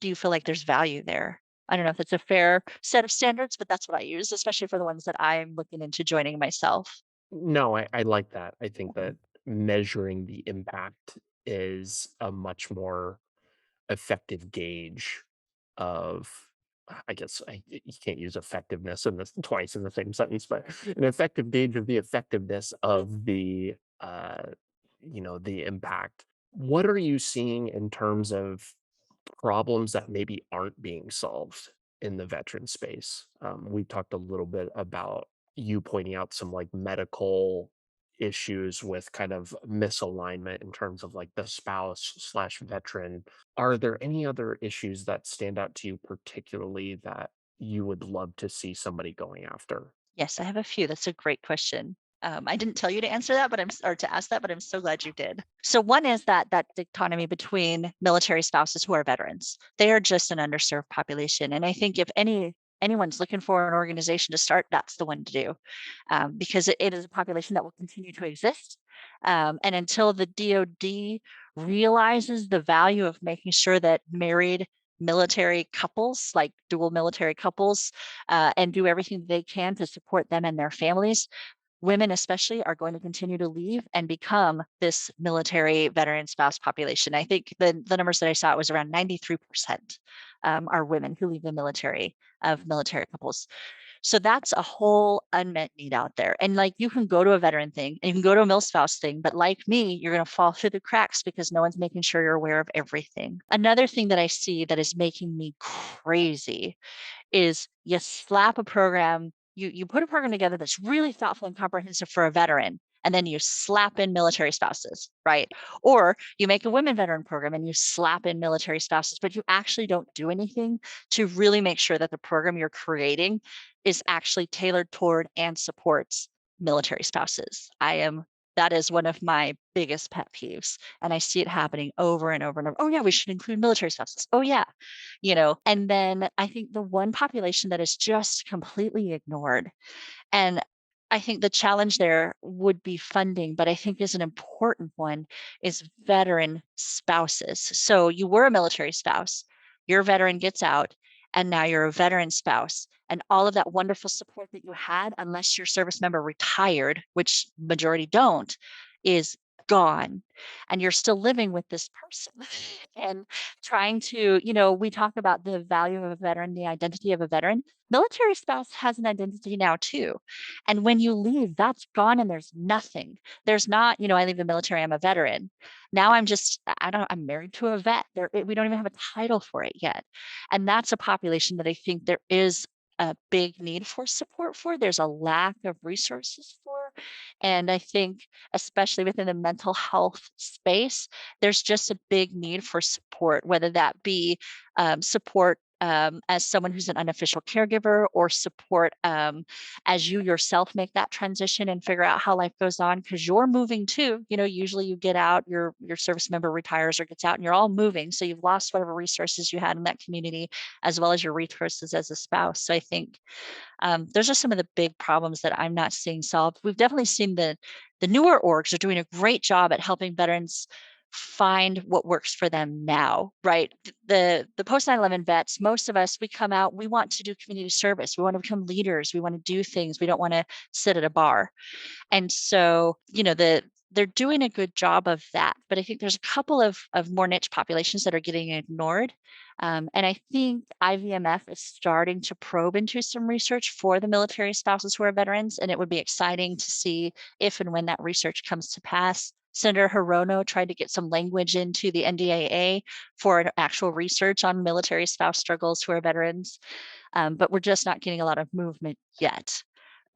do you feel like there's value there? I don't know if it's a fair set of standards, but that's what I use, especially for the ones that I'm looking into joining myself. No, I like that. I think that measuring the impact is a much more effective gauge of, I guess you can't use effectiveness in this twice in the same sentence, but an effective gauge of the effectiveness of the impact. What are you seeing in terms of problems that maybe aren't being solved in the veteran space? We talked a little bit about you pointing out some like medical issues with kind of misalignment in terms of like the spouse slash veteran. Are there any other issues that stand out to you particularly that you would love to see somebody going after? Yes, I have a few. That's a great question. I didn't tell you to answer that, or to ask that, but I'm so glad you did. So one is that dichotomy between military spouses who are veterans. They are just an underserved population, and I think if anyone's looking for an organization to start, that's the one to do, because it is a population that will continue to exist. And until the DoD realizes the value of making sure that married military couples, like dual military couples, and do everything they can to support them and their families, women especially are going to continue to leave and become this military veteran spouse population. I think the numbers that I saw, it was around 93% are women who leave the military of military couples. So that's a whole unmet need out there. And like you can go to a veteran thing and you can go to a mil spouse thing, but like me, you're going to fall through the cracks because no one's making sure you're aware of everything. Another thing that I see that is making me crazy is you slap a program, you put a program together that's really thoughtful and comprehensive for a veteran, and then you slap in military spouses, right? Or you make a women veteran program and you slap in military spouses, but you actually don't do anything to really make sure that the program you're creating is actually tailored toward and supports military spouses. That is one of my biggest pet peeves. And I see it happening over and over and over. Oh, yeah, we should include military spouses. Oh, yeah, and then I think the one population that is just completely ignored, and I think the challenge there would be funding, but I think is an important one, is veteran spouses. So you were a military spouse, your veteran gets out, and now you're a veteran spouse. And all of that wonderful support that you had, unless your service member retired, which majority don't, is gone. And you're still living with this person. And trying to, we talk about the value of a veteran, the identity of a veteran. Military spouse has an identity now too. And when you leave, that's gone and there's nothing. There's not, I leave the military, I'm a veteran. Now I'm married to a vet. We don't even have a title for it yet. And that's a population that I think there is a big need for support for. There's a lack of resources for. And I think, especially within the mental health space, there's just a big need for support, whether that be support as someone who's an unofficial caregiver, or support as you yourself make that transition and figure out how life goes on, because you're moving too. Usually you get out, your service member retires or gets out, and you're all moving. So you've lost whatever resources you had in that community, as well as your resources as a spouse. So I think those are some of the big problems that I'm not seeing solved. We've definitely seen the newer orgs are doing a great job at helping veterans find what works for them now, right? The post 9/11 vets, most of us, we come out, we want to do community service. We want to become leaders. We want to do things. We don't want to sit at a bar. And so, they're doing a good job of that, but I think there's a couple of more niche populations that are getting ignored. And I think IVMF is starting to probe into some research for the military spouses who are veterans, and it would be exciting to see if and when that research comes to pass. Senator Hirono tried to get some language into the NDAA for an actual research on military spouse struggles who are veterans, but we're just not getting a lot of movement yet.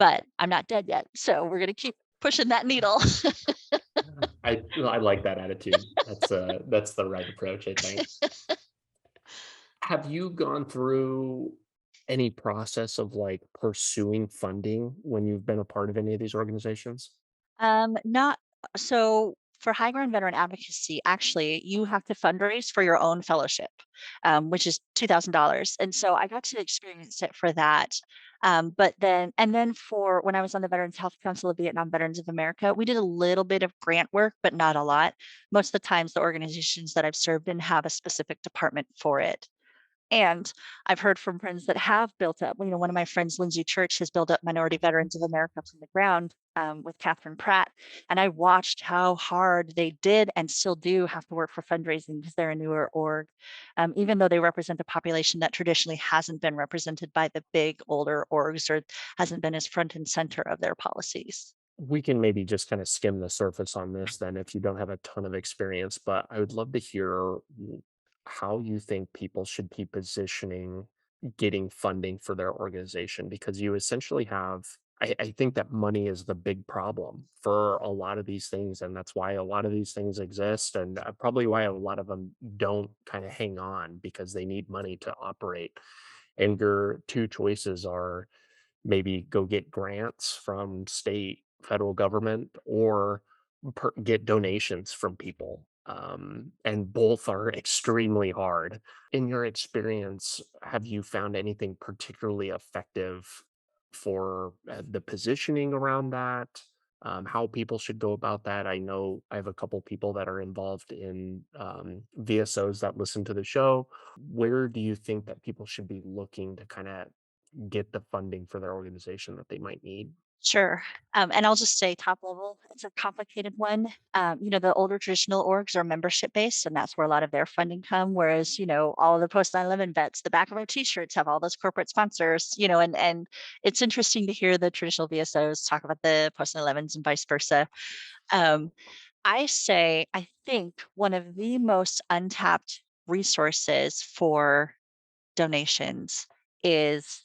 But I'm not dead yet, so we're gonna keep pushing that needle. I like that attitude. That's the right approach, I think. Have you gone through any process of, like, pursuing funding when you've been a part of any of these organizations? Not so for High Ground Veteran Advocacy, actually, you have to fundraise for your own fellowship, which is $2,000. And so I got to experience it for that. But then for when I was on the Veterans Health Council of Vietnam Veterans of America, we did a little bit of grant work, but not a lot. Most of the times, the organizations that I've served in have a specific department for it. And I've heard from friends that have built up, one of my friends, Lindsay Church, has built up Minority Veterans of America from the ground with Catherine Pratt. And I watched how hard they did and still do have to work for fundraising because they're a newer org, even though they represent a population that traditionally hasn't been represented by the big older orgs or hasn't been as front and center of their policies. We can maybe just kinda skim the surface on this then if you don't have a ton of experience, but I would love to hear how you think people should be positioning getting funding for their organization because you essentially have I think that money is the big problem for a lot of these things, and that's why a lot of these things exist, and probably why a lot of them don't kinda hang on because they need money to operate. And your 2 choices are maybe go get grants from state, federal government, or get donations from people. And both are extremely hard. In your experience, have you found anything particularly effective for the positioning around that? How people should go about that? I know I have a couple people that are involved in VSOs that listen to the show. Where do you think that people should be looking to kind of get the funding for their organization that they might need? Sure. And I'll just say top level, it's a complicated one. The older traditional orgs are membership based, and that's where a lot of their funding come. Whereas, all of the post 9/11 vets, the back of our t-shirts have all those corporate sponsors, and it's interesting to hear the traditional VSOs talk about the post 9/11s and vice versa. Um, I think one of the most untapped resources for donations is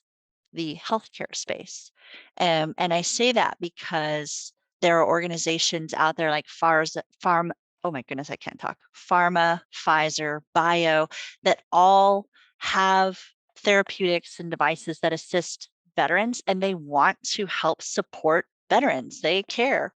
the healthcare space. And I say that because there are organizations out there like oh my goodness, I can't talk. Pharma, Pfizer, Bio, that all have therapeutics and devices that assist veterans and they want to help support veterans. They care.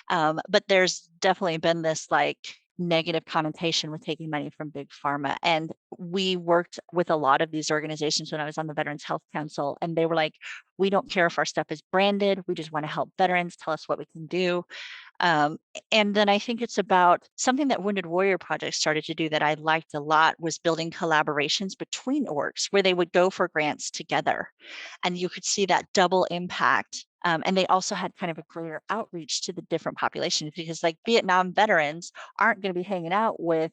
But there's definitely been this like negative connotation with taking money from big pharma. And we worked with a lot of these organizations when I was on the Veterans Health Council, and they were like, we don't care if our stuff is branded. We just want to help veterans. Tell us what we can do. Um, and then I think it's about something that Wounded Warrior Project started to do that I liked a lot was building collaborations between orgs where they would go for grants together. And you could see that double impact. And they also had kind of a greater outreach to the different populations because, like, Vietnam veterans aren't going to be hanging out with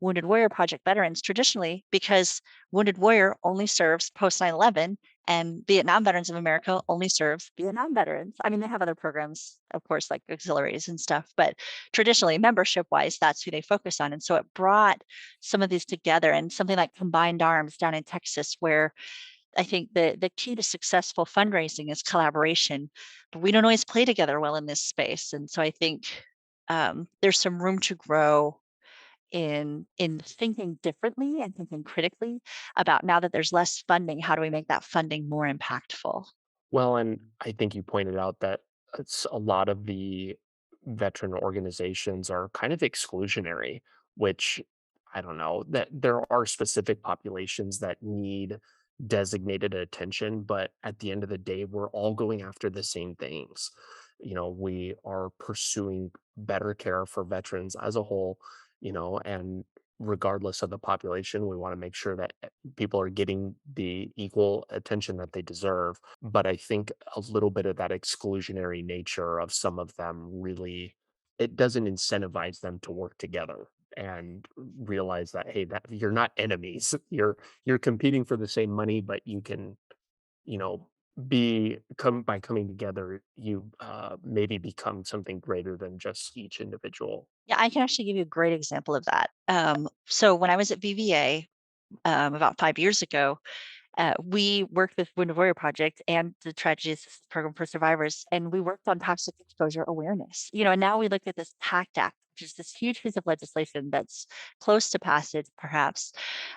Wounded Warrior Project veterans traditionally because Wounded Warrior only serves post 9/11 and Vietnam Veterans of America only serves Vietnam veterans. I mean, they have other programs, of course, like auxiliaries and stuff, but traditionally, membership wise, that's who they focus on. And so it brought some of these together and something like Combined Arms down in Texas, where I think the key to successful fundraising is collaboration, but we don't always play together well in this space. And so I think there's some room to grow in thinking differently and thinking critically about now that there's less funding, how do we make that funding more impactful? Well, and I think you pointed out that it's a lot of the veteran organizations are kind of exclusionary, which I don't know that there are specific populations that need designated attention, but at the end of the day, we're all going after the same things. We are pursuing better care for veterans as a whole. and regardless of the population, we want to make sure that people are getting the equal attention that they deserve. But I think a little bit of that exclusionary nature of some of them really, it doesn't incentivize them to work together and realize that, hey, that you're not enemies. You're competing for the same money, but you can, you know, be come by coming together, you maybe become something greater than just each individual. Yeah, I can actually give you a great example of that. So when I was at VVA about 5 years ago, we worked with Wounded Warrior Project and the Tragedy Assistance Program for Survivors, and we worked on toxic exposure awareness. And now we look at this PACT Act, which is this huge piece of legislation that's close to passage, perhaps.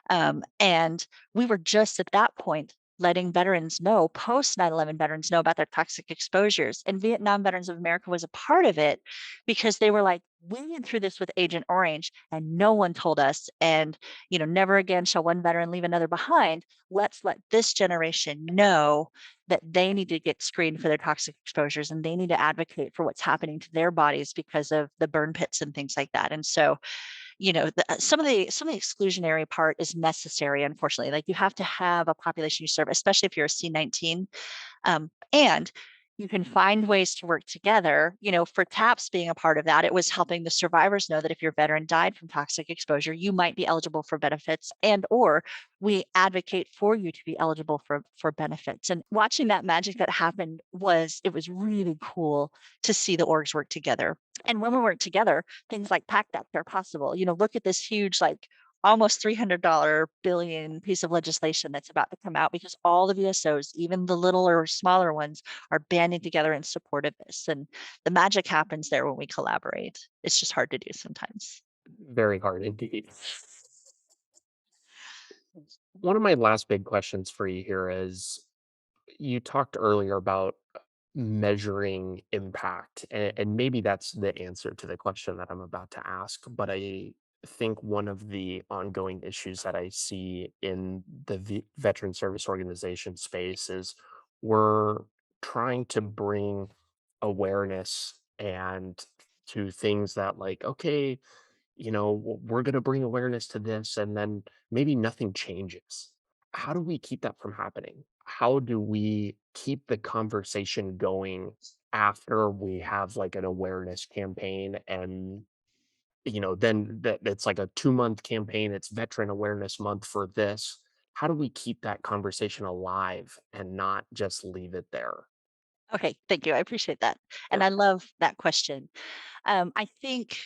And we were just at that point letting veterans know, post 9/11 veterans know about their toxic exposures. And Vietnam Veterans of America was a part of it because they were like, we went through this with Agent Orange and no one told us. And, never again shall one veteran leave another behind. Let's let this generation know that they need to get screened for their toxic exposures and they need to advocate for what's happening to their bodies because of the burn pits and things like that. And so, some of the exclusionary part is necessary, unfortunately. Like you have to have a population you serve, especially if you're a C-19, and you can find ways to work together. For TAPS being a part of that, it was helping the survivors know that if your veteran died from toxic exposure, you might be eligible for benefits, and or we advocate for you to be eligible for benefits. And watching that magic that happened it was really cool to see the orgs work together. And when we work together, things like PACT Act are possible. Look at this huge, like almost $300 billion piece of legislation that's about to come out because all the VSOs, even the little or smaller ones, are banding together in support of this. And the magic happens there when we collaborate. It's just hard to do sometimes. Very hard indeed. One of my last big questions for you here is, you talked earlier about measuring impact, and maybe that's the answer to the question that I'm about to ask. But I think one of the ongoing issues that I see in the veteran service organization space is we're trying to bring awareness and to things that, like, okay, we're going to bring awareness to this, and then maybe nothing changes. How do we keep that from happening? How do we keep the conversation going after we have like an awareness campaign, and then that it's like a 2-month campaign, it's veteran awareness month for this. How do we keep that conversation alive and not just leave it there? Okay, thank you. I appreciate that. Yeah. And I love that question. I think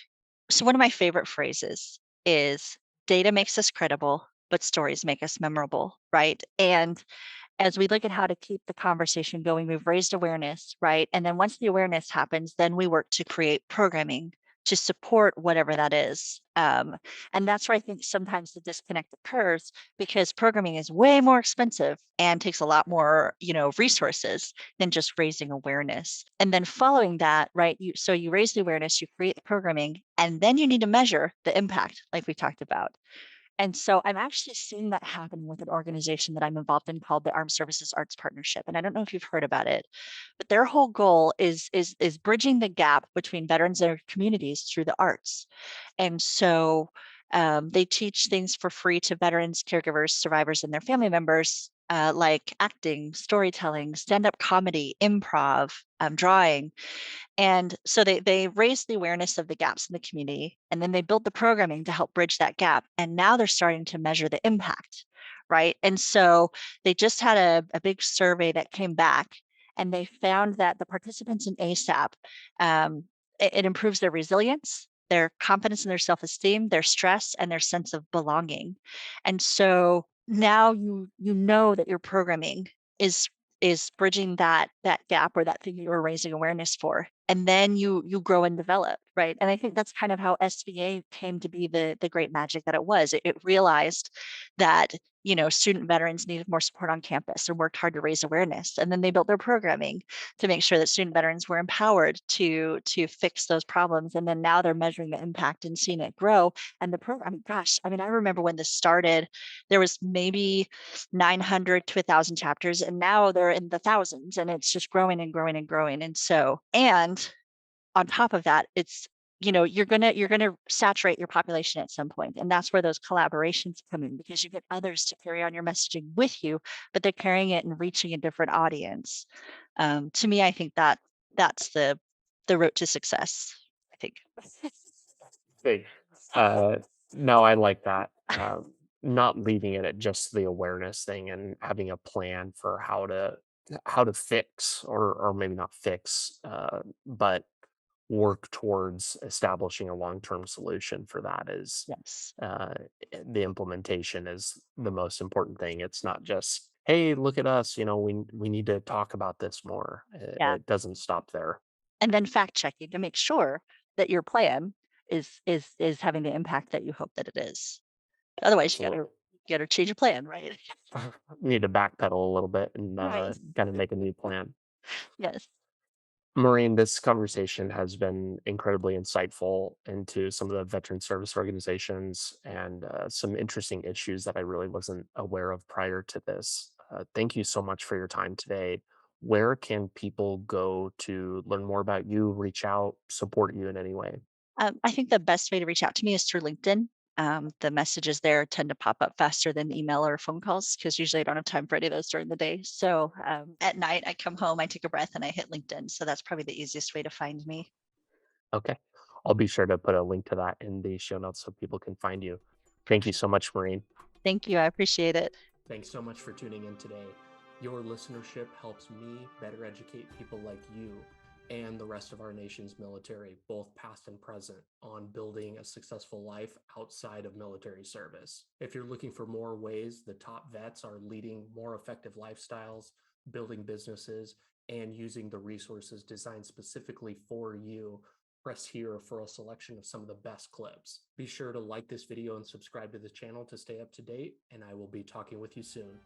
so. One of my favorite phrases is data makes us credible, but stories make us memorable, right? And as we look at how to keep the conversation going, we've raised awareness, right? And then once the awareness happens, then we work to create programming to support whatever that is. And that's where I think sometimes the disconnect occurs because programming is way more expensive and takes a lot more, resources than just raising awareness. And then following that, right? So you raise the awareness, you create the programming, and then you need to measure the impact, like we talked about. And so I'm actually seeing that happen with an organization that I'm involved in called the Armed Services Arts Partnership. And I don't know if you've heard about it, but their whole goal is bridging the gap between veterans and their communities through the arts. And so they teach things for free to veterans, caregivers, survivors, and their family members, like acting, storytelling, stand-up comedy, improv, drawing. And so they raised the awareness of the gaps in the community, and then they built the programming to help bridge that gap. And now they're starting to measure the impact, right? And so they just had a big survey that came back, and they found that the participants in ASAP, it improves their resilience, their confidence in their self-esteem, their stress, and their sense of belonging. And so now you know that your programming is is bridging that gap or that thing you were raising awareness for, and then you grow and develop, right? And I think that's kind of how SVA came to be the great magic that it was. It realized that student veterans needed more support on campus and worked hard to raise awareness, and then they built their programming to make sure that student veterans were empowered to fix those problems. And then now they're measuring the impact and seeing it grow. And the program, gosh, I mean, I remember when this started, there was maybe 900 to 1,000 chapters, and now they're in the thousands, and it's just growing and growing and growing. And on top of that, it's you're gonna saturate your population at some point, and that's where those collaborations come in because you get others to carry on your messaging with you, but they're carrying it and reaching a different audience. To me, I think that's the road to success, I think. Big. Uh, no, I like that. Not leaving it at just the awareness thing and having a plan for how to fix or maybe not fix, but work towards establishing a long-term solution for that is Yes. uh, the implementation is the most important thing. It's not just, hey, look at us, we need to talk about this more. It, Yeah, it doesn't stop there. and then fact checking to make sure that your plan is having the impact that you hope that it is. Otherwise, Absolutely. you gotta change your plan, right? Need to backpedal a little bit and Right. kind of make a new plan. Yes. Maureen, this conversation has been incredibly insightful into some of the veteran service organizations and some interesting issues that I really wasn't aware of prior to this. Thank you so much for your time today. Where can people go to learn more about you, reach out, support you in any way? I think the best way to reach out to me is through LinkedIn. The messages there tend to pop up faster than email or phone calls because usually I don't have time for any of those during the day. So at night, I come home, I take a breath, and I hit LinkedIn. So that's probably the easiest way to find me. Okay. I'll be sure to put a link to that in the show notes so people can find you. Thank you Perfect. so much, Maureen. Thank you. I appreciate it. Thanks so much for tuning in today. Your listenership helps me better educate people like you and the rest of our nation's military, both past and present, on building a successful life outside of military service. If you're looking for more ways the top vets are leading more effective lifestyles, building businesses, and using the resources designed specifically for you, press here for a selection of some of the best clips. Be sure to like this video and subscribe to the channel to stay up to date, and I will be talking with you soon.